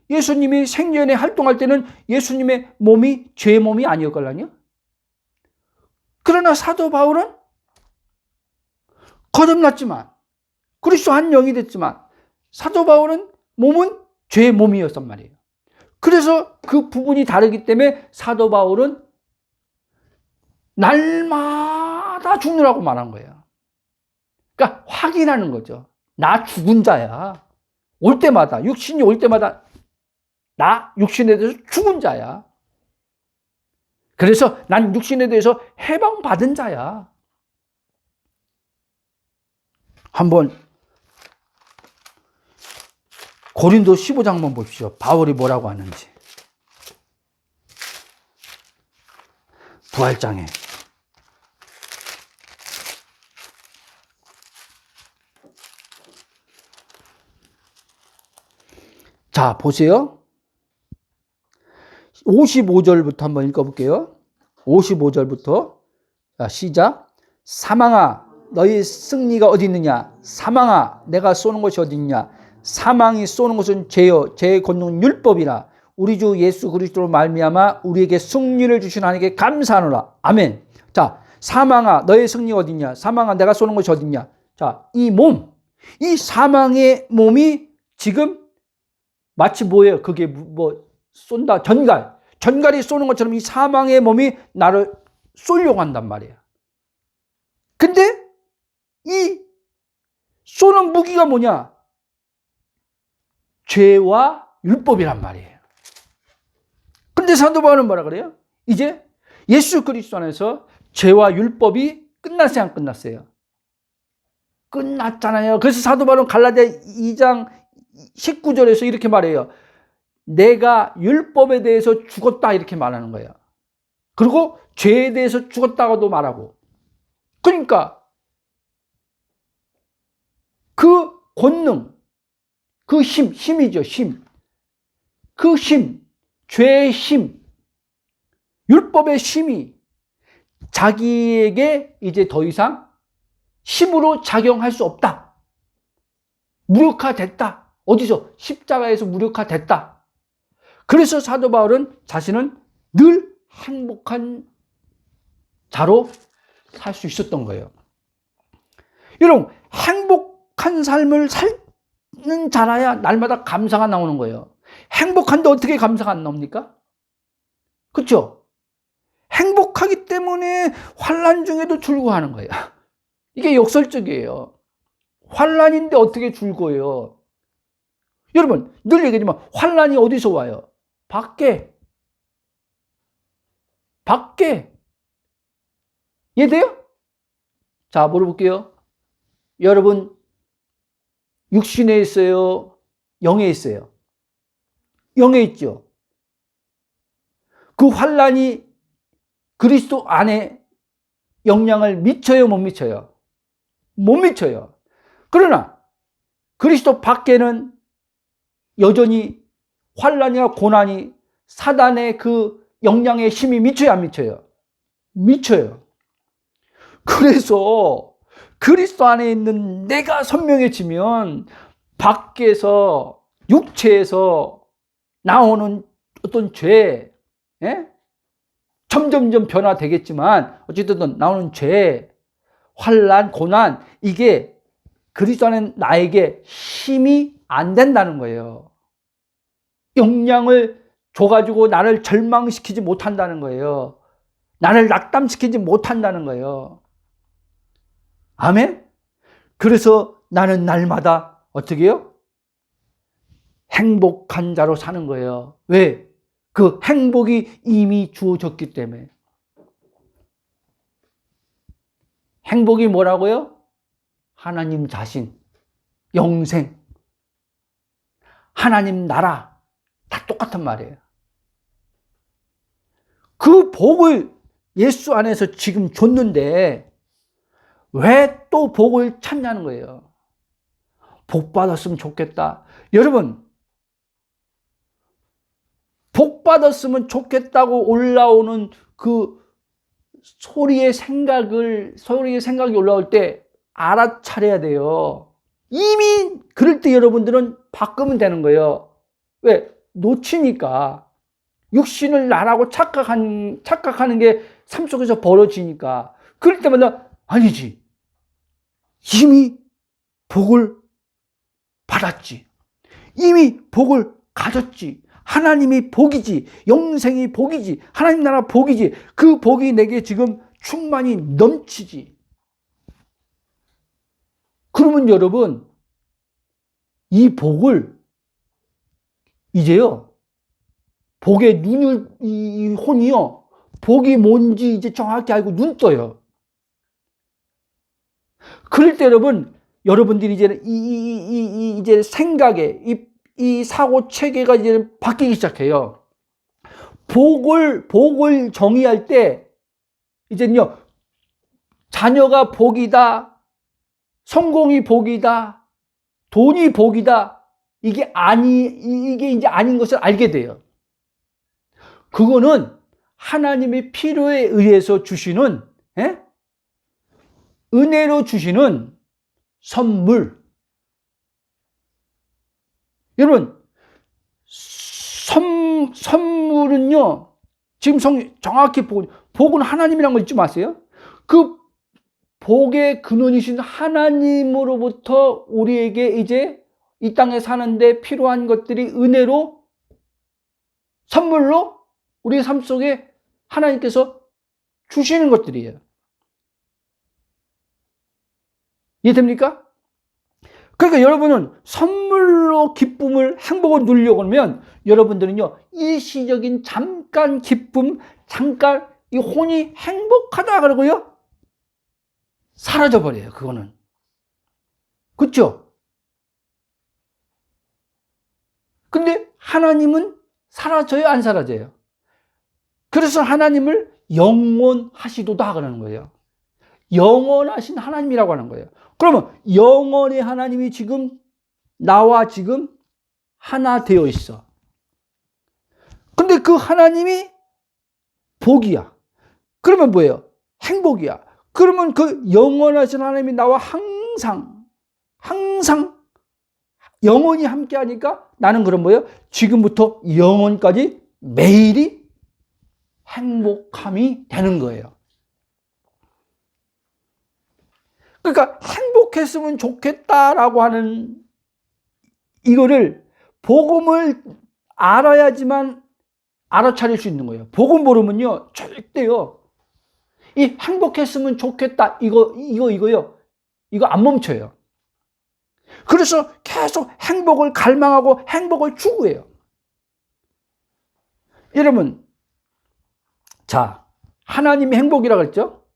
예수님이 생전에 활동할 때는 예수님의 몸이 죄의 몸이 아니었걸라요. 그러나 사도 바울은 거듭났지만 그리스도 한 영이 됐지만 사도 바울은 몸은 죄의 몸이었단 말이에요. 그래서 그 부분이 다르기 때문에 사도 바울은 날마다 죽느라고 말한 거예요. 그러니까 확인하는 거죠. 나 죽은 자야. 올 때마다, 육신이 올 때마다 나 육신에 대해서 죽은 자야. 그래서 난 육신에 대해서 해방받은 자야. 한번 고린도 15장만 보십시오. 바울이 뭐라고 하는지. 부활장에. 자, 보세요. 55절부터 한번 읽어볼게요. 55절부터. 자, 시작. 사망아, 너희 승리가 어디 있느냐? 사망아, 내가 쏘는 것이 어디 있냐? 사망이 쏘는 것은 죄요, 죄의 권능은 율법이라. 우리 주 예수 그리스도로 말미암아 우리에게 승리를 주신 하나님께 감사하노라. 아멘. 자, 사망아, 너의 승리가 어디 있냐? 사망아, 내가 쏘는 것이 어디 있냐? 자, 이 몸, 이 사망의 몸이 지금 마치 뭐예요? 그게 뭐 쏜다, 전갈이 쏘는 것처럼 이 사망의 몸이 나를 쏘려고 한단 말이에요. 근데 이 쏘는 무기가 뭐냐? 죄와 율법이란 말이에요. 근데 사도 바울은 뭐라 그래요? 이제 예수 그리스도 안에서 죄와 율법이 끝났어요, 안 끝났어요? 끝났잖아요. 그래서 사도 바울은 갈라디아 2장 19절에서 이렇게 말해요. 내가 율법에 대해서 죽었다 이렇게 말하는 거예요. 그리고 죄에 대해서 죽었다고도 말하고. 그러니까 그 권능, 그 힘이죠, 힘. 그 힘, 죄의 힘, 율법의 힘이 자기에게 이제 더 이상 힘으로 작용할 수 없다. 무력화됐다. 어디서? 십자가에서 무력화됐다. 그래서 사도 바울은 자신은 늘 행복한 자로 살 수 있었던 거예요. 여러분, 행복한 삶을 사는 자라야 날마다 감사가 나오는 거예요. 행복한데 어떻게 감사가 안 나옵니까? 그렇죠? 행복하기 때문에 환난 중에도 즐거워하는 거예요. 이게 역설적이에요. 환난인데 어떻게 즐거워요? 여러분, 늘 얘기하지만 환난이 어디서 와요? 밖에. 이해돼요? 자, 물어볼게요. 여러분, 육신에 있어요? 영에 있어요? 영에 있죠. 그 환난이 그리스도 안에 영향을 미쳐요, 못 미쳐요? 못 미쳐요. 그러나 그리스도 밖에는 여전히 환난이나 고난이 사단의 그 영향에 힘이 미쳐요, 안 미쳐요? 미쳐요. 그래서 그리스도 안에 있는 내가 선명해지면 밖에서 육체에서 나오는 어떤 죄, 점점점 변화되겠지만 어쨌든 나오는 죄, 환난, 고난, 이게 그리스도 안에 나에게 힘이 안 된다는 거예요. 영향을 줘가지고 나를 절망시키지 못한다는 거예요. 나를 낙담시키지 못한다는 거예요. 아멘? 그래서 나는 날마다 어떻게 해요? 행복한 자로 사는 거예요. 왜? 그 행복이 이미 주어졌기 때문에. 행복이 뭐라고요? 하나님 자신, 영생, 하나님 나라, 다 똑같은 말이에요. 그 복을 예수 안에서 지금 줬는데 왜 또 복을 찾냐는 거예요. 복 받았으면 좋겠다. 여러분, 복 받았으면 좋겠다고 올라오는 그 소리의 생각이 올라올 때 알아차려야 돼요. 이미 그럴 때 여러분들은 바꾸면 되는 거예요. 왜? 놓치니까. 육신을 나라고 착각하는 게 삶 속에서 벌어지니까. 그럴 때마다 아니지. 이미 복을 받았지. 이미 복을 가졌지. 하나님이 복이지. 영생이 복이지. 하나님 나라 복이지. 그 복이 내게 지금 충만히 넘치지. 그러면 여러분, 이 복을 이제요, 복의 이 혼이요, 복이 뭔지 이제 정확히 알고 눈 떠요. 그럴 때 여러분들이 이제는 이제 생각에, 이 사고 체계가 이제 바뀌기 시작해요. 복을 정의할 때, 이제는요, 자녀가 복이다, 성공이 복이다, 돈이 복이다, 이게 이제 아닌 것을 알게 돼요. 그거는 하나님의 필요에 의해서 주시는, 은혜로 주시는 선물. 여러분, 선물은요, 지금 정확히 복은 하나님이라는 거 잊지 마세요. 그 복의 근원이신 하나님으로부터 우리에게 이제 이 땅에 사는데 필요한 것들이 은혜로, 선물로 우리 삶 속에 하나님께서 주시는 것들이에요. 이해됩니까? 그러니까 여러분은 선물로 기쁨을, 행복을 누리려고 하면 여러분들은요, 일시적인 잠깐 기쁨, 잠깐 이 혼이 행복하다 그러고요, 사라져버려요, 그거는. 그렇죠? 근데 하나님은 사라져요, 안 사라져요? 그래서 하나님을 영원하시도다 그러는 거예요. 영원하신 하나님이라고 하는 거예요. 그러면 영원의 하나님이 지금 나와 지금 하나 되어 있어. 근데 그 하나님이 복이야. 그러면 뭐예요? 행복이야. 그러면 그 영원하신 하나님이 나와 항상 영원히 함께 하니까 나는 그럼 뭐예요? 지금부터 영원까지 매일이 행복함이 되는 거예요. 그러니까 행복했으면 좋겠다라고 하는 이거를 복음을 알아야지만 알아차릴 수 있는 거예요. 복음 모르면요, 절대요, 이 행복했으면 좋겠다 이거요, 이거 안 멈춰요. 그래서 계속 행복을 갈망하고 행복을 추구해요. 여러분, 자, 하나님이 행복이라고 했죠?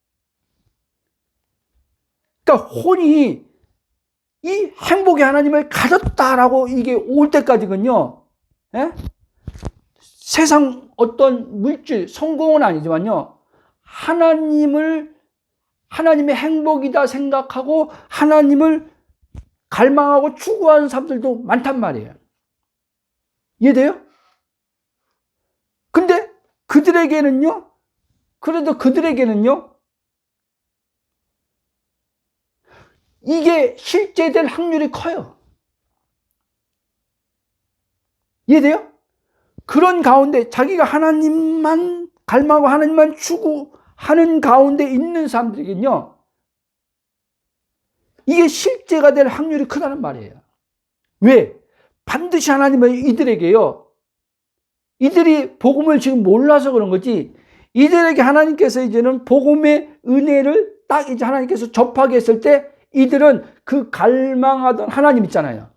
그러니까 혼이 이 행복의 하나님을 가졌다라고 이게 올 때까지는요, 세상 어떤 물질, 성공은 아니지만요, 하나님의 행복이다 생각하고 하나님을 갈망하고 추구하는 사람들도 많단 말이에요. 이해돼요? 근데 그들에게는요, 이게 실제될 확률이 커요. 이해돼요? 그런 가운데 자기가 하나님만 갈망하고 하나님만 추구하는 가운데 있는 사람들에게는요, 이게 실제가 될 확률이 크다는 말이에요. 왜? 반드시 하나님은 이들에게요, 이들이 복음을 지금 몰라서 그런 거지, 이들에게 하나님께서 이제는 복음의 은혜를 딱 이제 하나님께서 접하게 했을 때 이들은 그 갈망하던 하나님 있잖아요.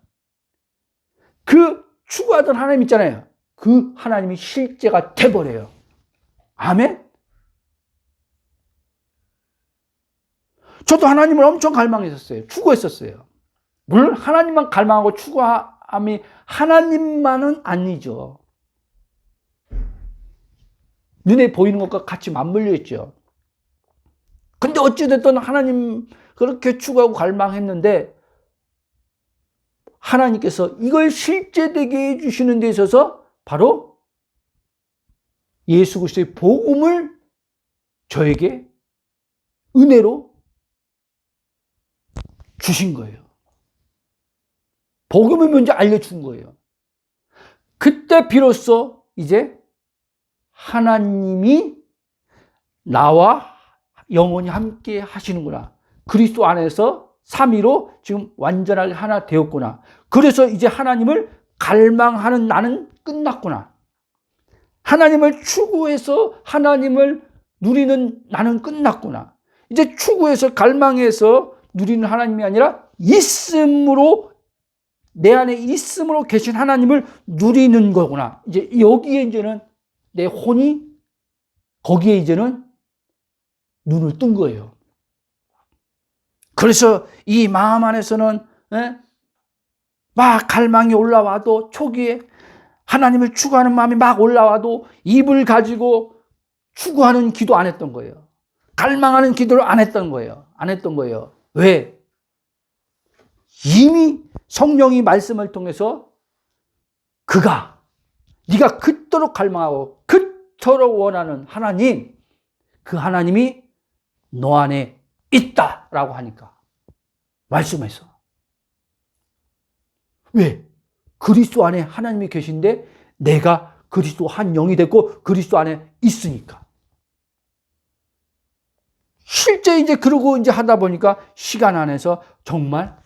그 추구하던 하나님 있잖아요. 그 하나님이 실제가 돼버려요. 아멘? 저도 하나님을 엄청 갈망했었어요. 추구했었어요. 물론 하나님만 갈망하고 추구함이 하나님만은 아니죠. 눈에 보이는 것과 같이 맞물려 있죠. 근데 어찌됐든 하나님 그렇게 추구하고 갈망했는데 하나님께서 이걸 실제되게 해주시는 데 있어서 바로 예수 그리스도의 복음을 저에게 은혜로 주신 거예요. 복음을 먼저 알려준 거예요. 그때 비로소 이제 하나님이 나와 영원히 함께 하시는구나. 그리스도 안에서 삼위로 지금 완전하게 하나 되었구나. 그래서 이제 하나님을 갈망하는 나는 끝났구나. 하나님을 추구해서 하나님을 누리는 나는 끝났구나. 이제 추구해서 갈망해서 누리는 하나님이 아니라 있음으로, 내 안에 있음으로 계신 하나님을 누리는 거구나. 이제 여기에 이제는 내 혼이 거기에 이제는 눈을 뜬 거예요. 그래서 이 마음 안에서는 막 갈망이 올라와도, 초기에 하나님을 추구하는 마음이 막 올라와도 입을 가지고 추구하는 기도 안 했던 거예요. 갈망하는 기도를 안 했던 거예요. 안 했던 거예요. 왜? 이미 성령이 말씀을 통해서 네가 그토록 갈망하고 그토록 원하는 하나님, 그 하나님이 너 안에 있다라고 하니까 말씀해서. 왜? 그리스도 안에 하나님이 계신데 내가 그리스도 한 영이 됐고 그리스도 안에 있으니까. 실제 이제 그러고 이제 하다 보니까 시간 안에서 정말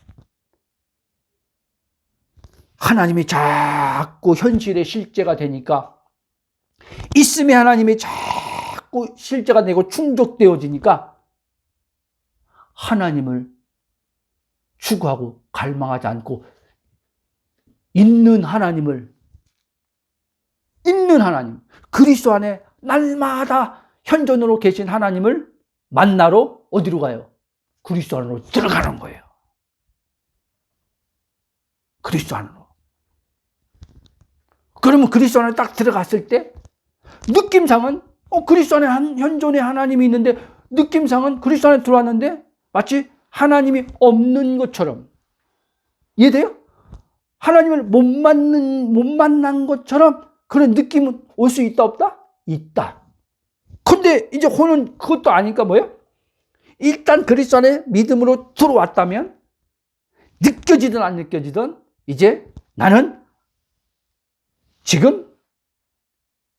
하나님이 자꾸 현실의 실제가 되니까, 있음의 하나님이 자꾸 실제가 되고 충족되어지니까 하나님을 추구하고 갈망하지 않고 있는 하나님, 그리스도 안에 날마다 현존으로 계신 하나님을 만나러 어디로 가요? 그리스도 안으로 들어가는 거예요. 그리스도 안으로. 그러면 그리스도 안에 딱 들어갔을 때 느낌상은 그리스도 안에 현존의 하나님이 있는데, 느낌상은 그리스도 안에 들어왔는데 마치 하나님이 없는 것처럼. 이해돼요? 하나님을 못 만난 것처럼 그런 느낌은 올 수 있다, 없다? 있다. 근데 이제 혼은 그것도 아니까 뭐예요? 일단 그리스도 안에 믿음으로 들어왔다면 느껴지든 안 느껴지든 이제 나는 지금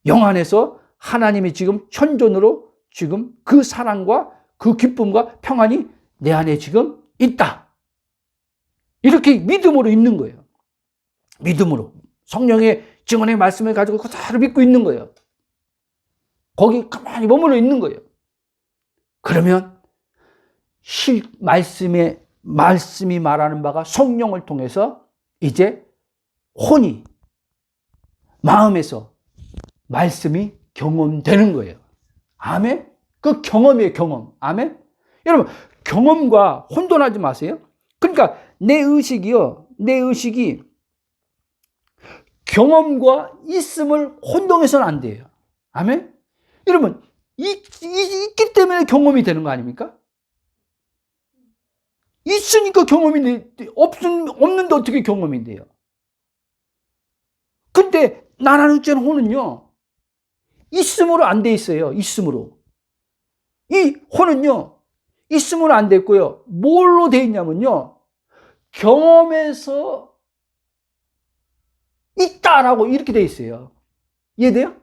영 안에서 하나님이 지금 현존으로 지금 그 사랑과 그 기쁨과 평안이 내 안에 지금 있다. 이렇게 믿음으로 있는 거예요. 믿음으로. 성령의 증언의 말씀을 가지고 그대로 믿고 있는 거예요. 거기 가만히 머물러 있는 거예요. 그러면 말씀이 말하는 바가 성령을 통해서 이제 혼이, 마음에서 말씀이 경험되는 거예요. 아멘? 그 경험이에요, 경험. 아멘? 여러분, 경험과 혼돈하지 마세요. 그러니까 내 의식이 경험과 있음을 혼동해서는 안 돼요. 아멘? 여러분, 있기 때문에 경험이 되는 거 아닙니까? 있으니까 경험이 없는데 어떻게 경험이 돼요? 근데 나라는 육체는 혼은요, 있음으로 안 돼 있어요. 있음으로. 이 혼은요, 있음으로 안 돼 있고요. 뭘로 돼 있냐면요, 경험에서 있다라고 이렇게 돼 있어요. 이해돼요?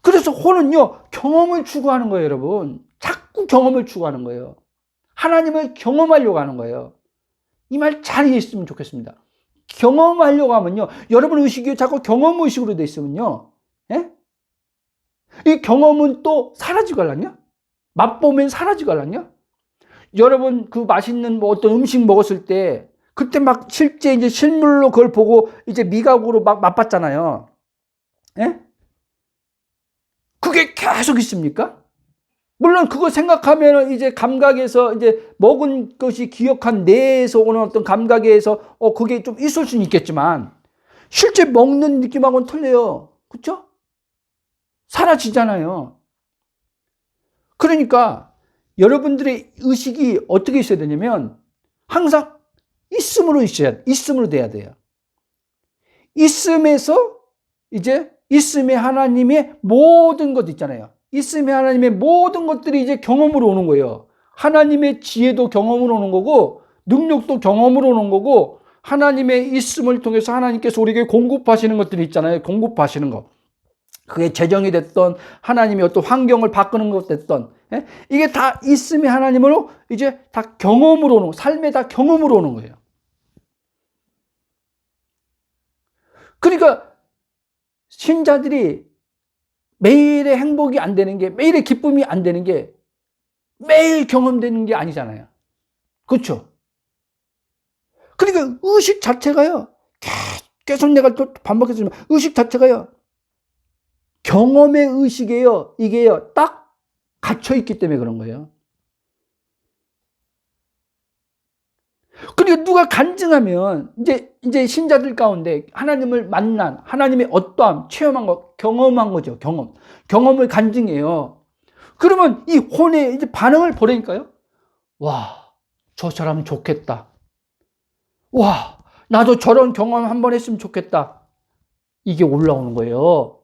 그래서 혼은요, 경험을 추구하는 거예요, 여러분. 자꾸 경험을 추구하는 거예요. 하나님을 경험하려고 하는 거예요. 이 말 잘 이해했으면 좋겠습니다. 경험하려고 하면요, 여러분 의식이 자꾸 경험 의식으로 돼 있으면요, 예? 이 경험은 또 사라지고 갈라냐? 맛보면 사라지고 갈라냐? 여러분 그 맛있는 어떤 음식 먹었을 때 그때 막 실제 이제 실물로 그걸 보고 이제 미각으로 막 맛봤잖아요. 예? 그게 계속 있습니까? 물론 그거 생각하면 이제 감각에서 이제 먹은 것이 기억한 뇌에서 오는 어떤 감각에서 그게 좀 있을 수는 있겠지만 실제 먹는 느낌하고는 틀려요. 그렇죠? 사라지잖아요. 그러니까 여러분들의 의식이 어떻게 있어야 되냐면 항상 있음으로 돼야 돼요. 있음에서 이제 있음의 하나님의 모든 것 있잖아요. 있음의 하나님의 모든 것들이 이제 경험으로 오는 거예요. 하나님의 지혜도 경험으로 오는 거고, 능력도 경험으로 오는 거고, 하나님의 있음을 통해서 하나님께서 우리에게 공급하시는 것들이 있잖아요. 공급하시는 거. 그게 재정이 됐던, 하나님이 어떤 환경을 바꾸는 것 됐던, 예? 이게 다 있음이 하나님으로 이제 다 경험으로 오는, 삶에 다 경험으로 오는 거예요. 그러니까 신자들이 매일의 행복이 안 되는 게, 매일의 기쁨이 안 되는 게 매일 경험되는 게 아니잖아요. 그렇죠? 그러니까 의식 자체가요, 계속 내가 또 반복했지만 의식 자체가요, 경험의 의식이에요. 이게요, 딱 갇혀 있기 때문에 그런 거예요. 그리고 누가 간증하면 이제 신자들 가운데 하나님을 만난, 하나님의 어떠함 체험한 거, 경험한 거죠. 경험을 간증해요. 그러면 이 혼의 이제 반응을 보라니까요. 와, 저 사람 좋겠다. 와, 나도 저런 경험 한번 했으면 좋겠다. 이게 올라오는 거예요.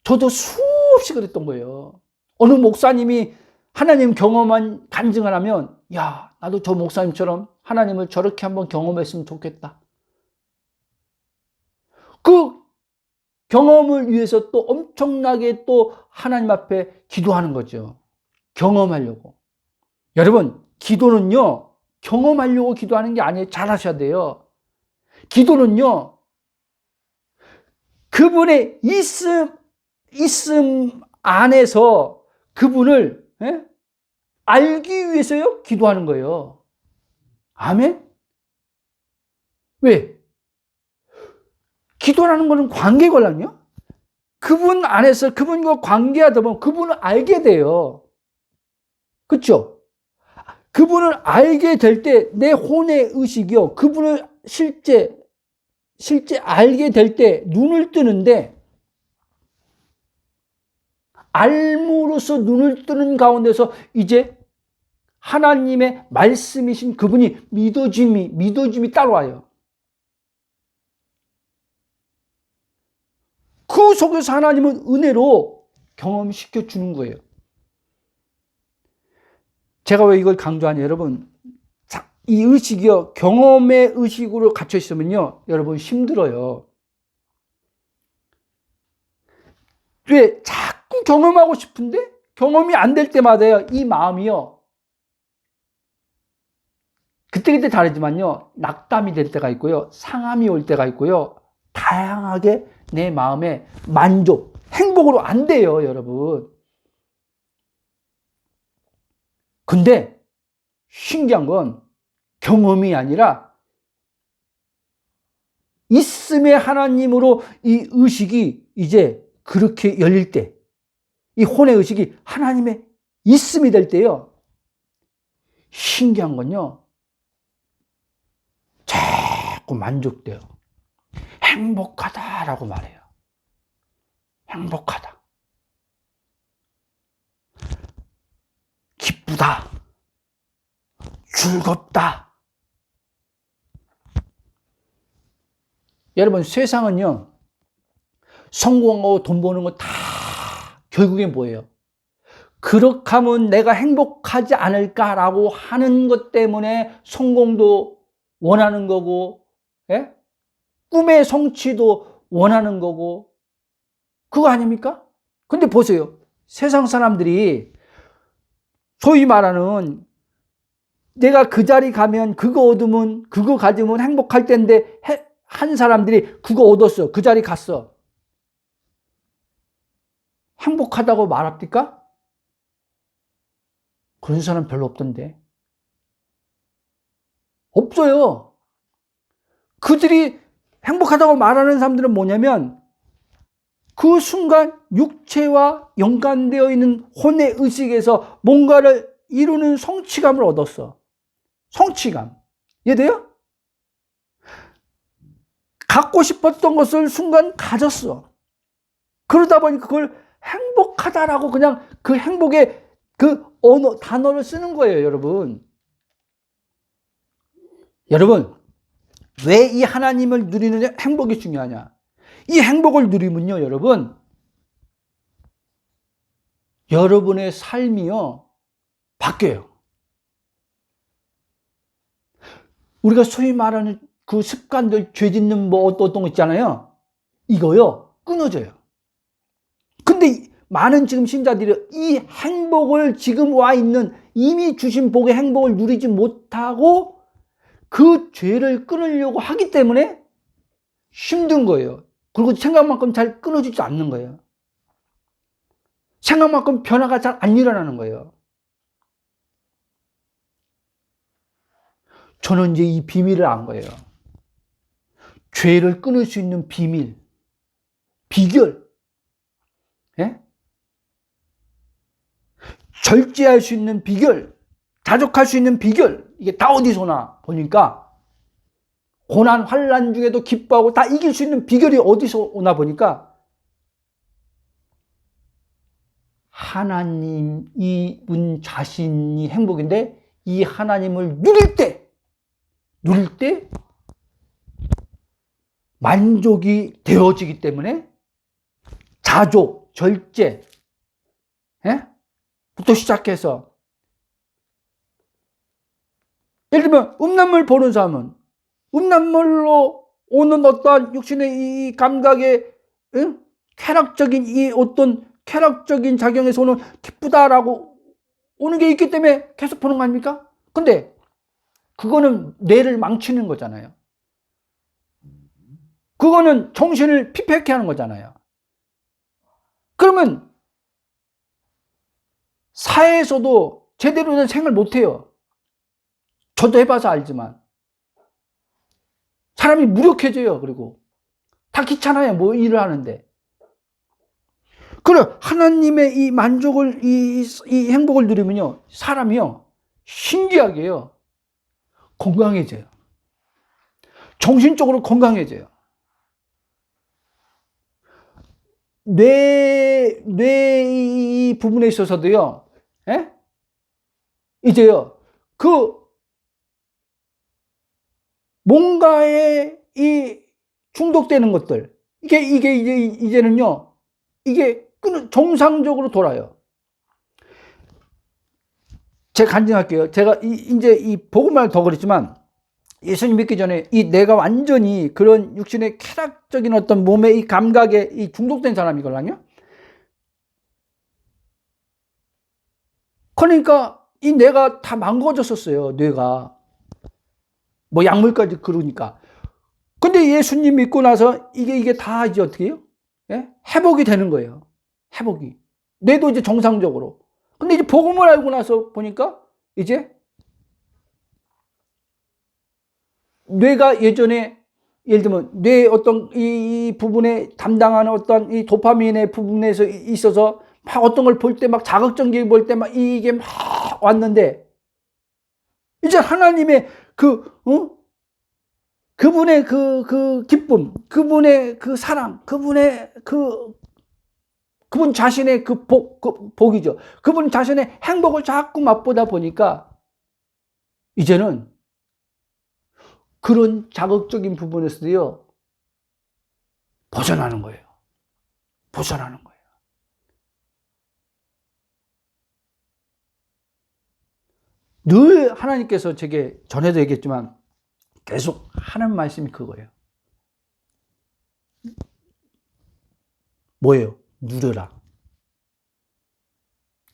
저도 수없이 그랬던 거예요. 어느 목사님이 하나님 경험한 간증을 하면, 야, 나도 저 목사님처럼 하나님을 저렇게 한번 경험했으면 좋겠다. 그 경험을 위해서 또 엄청나게 또 하나님 앞에 기도하는 거죠. 경험하려고. 여러분, 기도는요, 경험하려고 기도하는 게 아니에요. 잘 하셔야 돼요. 기도는요, 그분의 있음 안에서 그분을, 예? 알기 위해서요, 기도하는 거예요. 아멘? 왜? 기도라는 거는 관계거든요. 그분 안에서 그분과 관계하다 보면 그분을 알게 돼요. 그렇죠? 그분을 알게 될 때 내 혼의 의식이요, 그분을 실제 알게 될 때 눈을 뜨는데, 알므로써 눈을 뜨는 가운데서 이제 하나님의 말씀이신 그분이 믿어짐이 따라와요. 그 속에서 하나님은 은혜로 경험시켜 주는 거예요. 제가 왜 이걸 강조하냐, 여러분. 이 의식이요, 경험의 의식으로 갇혀 있으면요, 여러분 힘들어요. 왜? 자꾸 경험하고 싶은데 경험이 안 될 때마다요, 이 마음이요, 그때 다르지만요, 낙담이 될 때가 있고요, 상함이 올 때가 있고요, 다양하게 내 마음의 만족, 행복으로 안 돼요, 여러분. 근데 신기한 건 경험이 아니라 있음의 하나님으로 이 의식이 이제 그렇게 열릴 때, 이 혼의 의식이 하나님의 있음이 될 때요, 신기한 건요, 자꾸 만족돼요. 행복하다라고 말해요. 행복하다. 기쁘다. 즐겁다. 여러분, 세상은요, 성공하고 돈 버는 거 다 결국엔 뭐예요? 그렇게 하면 내가 행복하지 않을까라고 하는 것 때문에 성공도 원하는 거고, 예? 꿈의 성취도 원하는 거고, 그거 아닙니까? 근데 보세요. 세상 사람들이 소위 말하는, 내가 그 자리 가면 그거 얻으면, 그거 가지면 행복할 텐데 한 사람들이 그거 얻었어. 그 자리 갔어. 행복하다고 말합니까? 그런 사람 별로 없던데. 없어요. 그들이 행복하다고 말하는 사람들은 뭐냐면, 그 순간 육체와 연관되어 있는 혼의 의식에서 뭔가를 이루는 성취감을 얻었어. 성취감. 이해돼요? 갖고 싶었던 것을 순간 가졌어. 그러다 보니 그걸 행복하다라고 그냥 그 행복의 그 단어를 쓰는 거예요, 여러분. 여러분, 왜 이 하나님을 누리는 행복이 중요하냐? 이 행복을 누리면요, 여러분의 삶이요, 바뀌어요. 우리가 소위 말하는 그 습관들, 죄 짓는 뭐 어떤 거 있잖아요. 이거요, 끊어져요. 근데 많은 지금 신자들이 이 행복을 지금 와 있는 이미 주신 복의 행복을 누리지 못하고 그 죄를 끊으려고 하기 때문에 힘든 거예요. 그리고 생각만큼 잘 끊어지지 않는 거예요. 생각만큼 변화가 잘 안 일어나는 거예요. 저는 이제 이 비밀을 안 거예요. 죄를 끊을 수 있는 비밀, 비결, 예? 절제할 수 있는 비결, 자족할 수 있는 비결, 이게 다 어디서나 보니까 고난, 환난 중에도 기뻐하고 다 이길 수 있는 비결이 어디서 오나 보니까 하나님, 이분 자신이 행복인데 이 하나님을 누릴 때 만족이 되어지기 때문에 자족, 절제, 예? 부터 시작해서 예를 들면 음란물 보는 사람은 음란물로 오는 어떠한 육신의 이 감각의 쾌락적인 이 어떤 쾌락적인 작용에서 오는 기쁘다라고 오는 게 있기 때문에 계속 보는 거 아닙니까? 근데 그거는 뇌를 망치는 거잖아요. 그거는 정신을 피폐케 하는 거잖아요. 그러면 사회에서도 제대로 된 생활 못 해요. 저도 해봐서 알지만 사람이 무력해져요. 그리고 다 귀찮아요. 뭐 일을 하는데. 그래 하나님의 이 만족을 이 행복을 누리면요 사람이요 신기하게요 건강해져요. 정신적으로 건강해져요. 뇌 이 부분에 있어서도요. 예? 이제요 그 뭔가에 이 중독되는 것들 이게 이제는요 이게 정상적으로 돌아요. 제가 간증할게요. 제가 이제 이 복음을 더 그랬지만 예수님 믿기 전에 이 내가 완전히 그런 육신의 쾌락적인 어떤 몸의 이 감각에 이 중독된 사람이거든요. 그러니까 이 뇌가 다 망가졌었어요. 뇌가 뭐 약물까지 그러니까. 근데 예수님 믿고 나서 이게 다 이제 어떻게 해요? 예? 회복이 되는 거예요. 회복이. 뇌도 이제 정상적으로. 근데 이제 복음을 알고 나서 보니까 이제 뇌가 예전에 예를 들면 뇌 어떤 이 부분에 담당하는 어떤 이 도파민의 부분에서 있어서 막 어떤 걸 볼 때 막 자극적인 볼 때 막 이게 막 왔는데 이제 하나님의 그분의 그 기쁨, 그분의 그 사랑, 그분의 그분 자신의 그 복이죠. 그분 자신의 행복을 자꾸 맛보다 보니까 이제는 그런 자극적인 부분에서도요, 벗어나는 거예요. 벗어나는 거예요. 늘 하나님께서 제게 전에도 얘기했지만 계속 하는 말씀이 그거예요. 뭐예요? 누려라.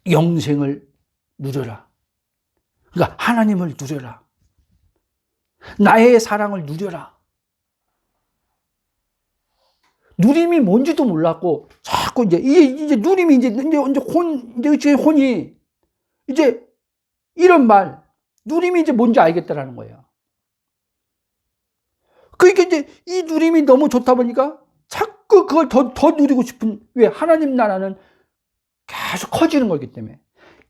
영생을 누려라. 그러니까 하나님을 누려라. 나의 사랑을 누려라. 누림이 뭔지도 몰랐고 자꾸 이제 누림이 이제 혼이 이제 이런 말 누림이 이제 뭔지 알겠다라는 거예요. 그러니까 이제 이 누림이 너무 좋다 보니까 자꾸 그걸 더 누리고 싶은 왜 하나님 나라는 계속 커지는 거기 때문에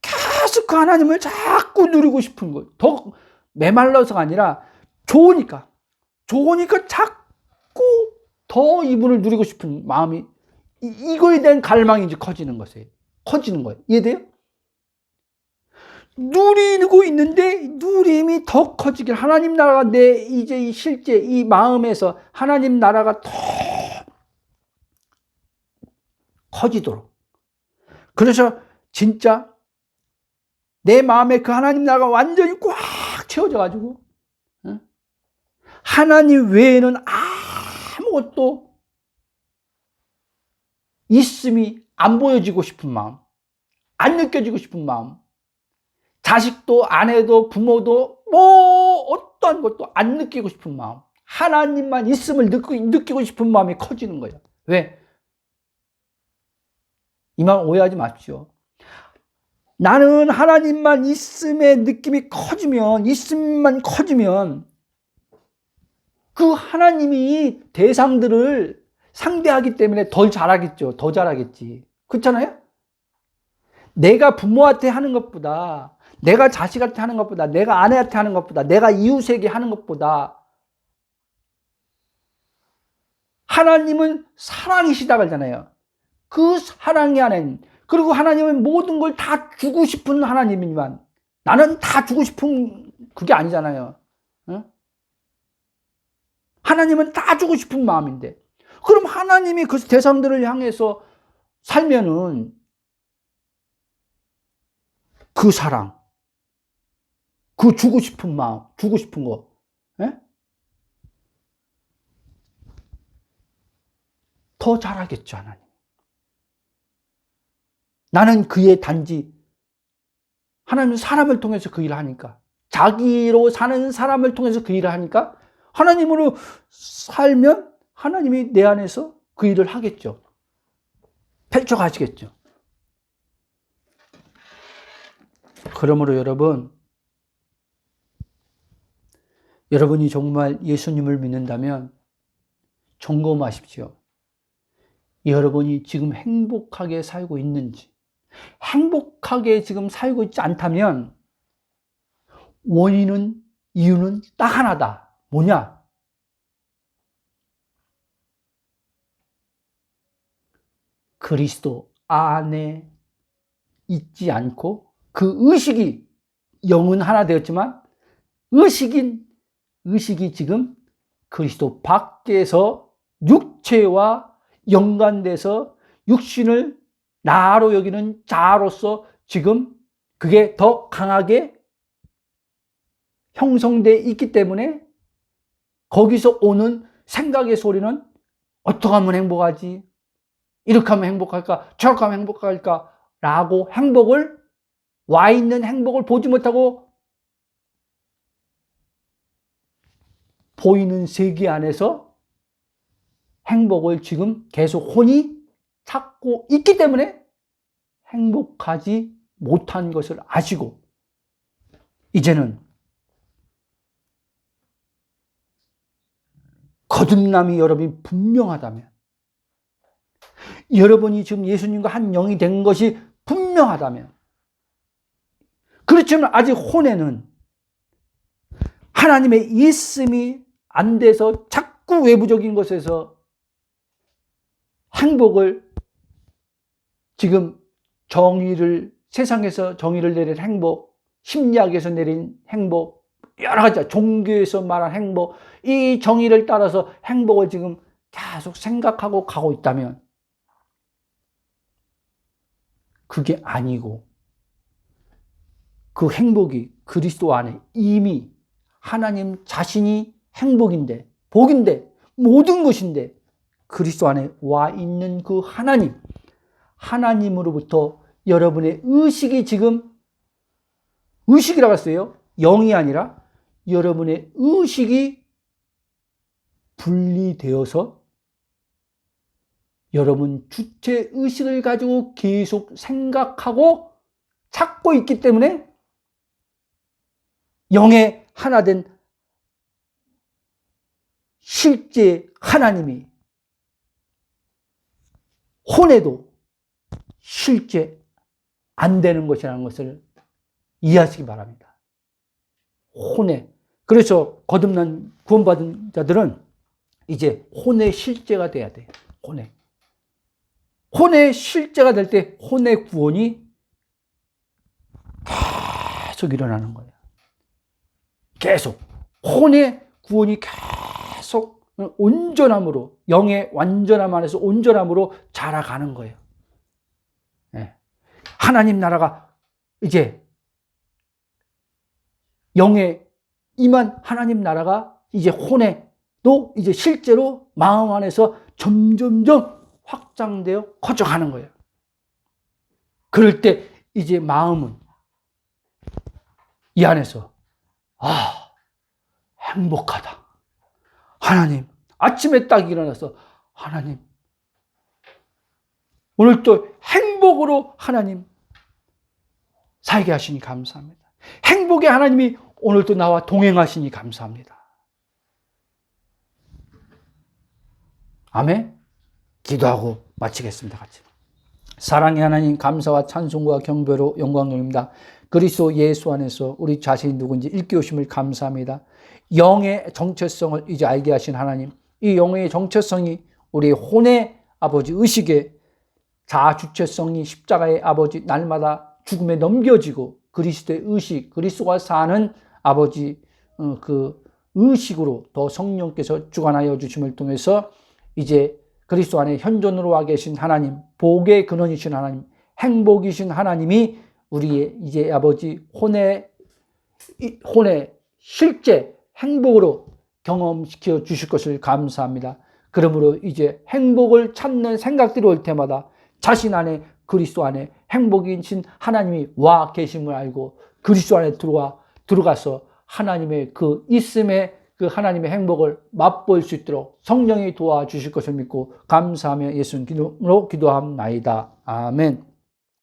계속 그 하나님을 자꾸 누리고 싶은 거. 더 메말라서가 아니라 좋으니까 자꾸 더 이분을 누리고 싶은 마음이 이거에 대한 갈망이 이제 커지는 거예요. 이해돼요? 누리고 있는데 누림이 더 커지길 하나님 나라가 내 이제 이 실제 이 마음에서 하나님 나라가 더 커지도록 그래서 진짜 내 마음에 그 하나님 나라가 완전히 꽉 채워져 가지고 하나님 외에는 아무것도 있음이 안 보여지고 싶은 마음, 안 느껴지고 싶은 마음, 자식도 아내도 부모도 어떠한 것도 안 느끼고 싶은 마음, 하나님만 있음을 느끼고 싶은 마음이 커지는 거예요. 왜? 이 말 오해하지 마십시오. 나는 하나님만 있음의 느낌이 커지면, 있음만 커지면 그 하나님이 대상들을 상대하기 때문에 더 잘하겠죠. 더 잘하겠지. 그렇잖아요? 내가 부모한테 하는 것보다, 내가 자식한테 하는 것보다, 내가 아내한테 하는 것보다, 내가 이웃에게 하는 것보다 하나님은 사랑이시다 그러잖아요. 그 사랑이 안에, 그리고 하나님은 모든 걸 다 주고 싶은 하나님이지만 나는 다 주고 싶은 그게 아니잖아요. 응? 하나님은 다 주고 싶은 마음인데, 그럼 하나님이 그 대상들을 향해서 살면은 그 사랑, 그 주고 싶은 마음, 주고 싶은 거, 예? 더 잘하겠죠, 하나님. 나는 그의 단지, 하나님은 사람을 통해서 그 일을 하니까, 자기로 사는 사람을 통해서 그 일을 하니까, 하나님으로 살면 하나님이 내 안에서 그 일을 하겠죠. 펼쳐가시겠죠. 그러므로 여러분이 정말 예수님을 믿는다면 점검하십시오. 여러분이 지금 행복하게 살고 있는지, 행복하게 지금 살고 있지 않다면 이유는 딱 하나다. 뭐냐? 그리스도 안에 있지 않고 그 의식이, 영은 하나 되었지만 의식이 지금 그리스도 밖에서 육체와 연관돼서 육신을 나로 여기는 자아로서 지금 그게 더 강하게 형성되어 있기 때문에 거기서 오는 생각의 소리는 어떻게 하면 행복하지? 이렇게 하면 행복할까? 저렇게 하면 행복할까? 라고 와 있는 행복을 보지 못하고 보이는 세계 안에서 행복을 지금 계속 혼이 찾고 있기 때문에 행복하지 못한 것을 아시고, 이제는 거듭남이 여러분이 분명하다면, 여러분이 지금 예수님과 한 영이 된 것이 분명하다면, 그렇지만 아직 혼에는 하나님의 있음이 안 돼서 자꾸 외부적인 것에서 행복을, 지금 세상에서 정의를 내린 행복, 심리학에서 내린 행복, 여러 가지, 종교에서 말한 행복, 이 정의를 따라서 행복을 지금 계속 생각하고 가고 있다면 그게 아니고, 그 행복이 그리스도 안에 이미 하나님 자신이 행복인데, 복인데, 모든 것인데 그리스도 안에 와 있는 그 하나님으로부터 여러분의 의식이 지금, 의식이라고 했어요. 영이 아니라 여러분의 의식이 분리되어서 여러분 주체 의식을 가지고 계속 생각하고 찾고 있기 때문에 영의 하나 된 실제 하나님이 혼에도 실제 안 되는 것이라는 것을 이해하시기 바랍니다. 혼에. 그래서 거듭난 구원받은 자들은 이제 혼의 실제가 돼야 돼요. 혼의 실제가 될 때 혼의 구원이 계속 일어나는 거예요. 계속. 혼의 구원이 계속 온전함으로, 영의 완전함 안에서 온전함으로 자라가는 거예요. 네. 하나님 나라가 이제 영의 임한 하나님 나라가 이제 혼애도 이제 실제로 마음 안에서 점점점 확장되어 커져가는 거예요. 그럴 때 이제 마음은 이 안에서 행복하다. 하나님, 아침에 딱 일어나서 하나님, 오늘 또 행복으로 하나님 살게 하시니 감사합니다. 행복의 하나님이 오늘도 나와 동행하시니 감사합니다. 아멘. 기도하고 마치겠습니다. 같이. 사랑의 하나님, 감사와 찬송과 경배로 영광 돌립니다. 그리스도 예수 안에서 우리 자신이 누군지 일깨우심을 감사합니다. 영의 정체성을 이제 알게 하신 하나님, 이 영의 정체성이 우리 혼의 아버지 의식의 자주체성이 십자가의 아버지 날마다 죽음에 넘겨지고 그리스도의 의식, 그리스도가 사는 아버지 그 의식으로 더 성령께서 주관하여 주심을 통해서 이제 그리스도 안에 현존으로 와 계신 하나님, 복의 근원이신 하나님, 행복이신 하나님이 우리의 이제 아버지 혼의 실제 행복으로 경험시켜 주실 것을 감사합니다. 그러므로 이제 행복을 찾는 생각들이 올 때마다 자신 안에 그리스도 안에 행복이신 하나님이 와 계심을 알고 그리스도 안에 들어가서 하나님의 그 있음의 그 하나님의 행복을 맛볼 수 있도록 성령이 도와주실 것을 믿고 감사하며 예수님 이름으로 기도합나이다. 아멘.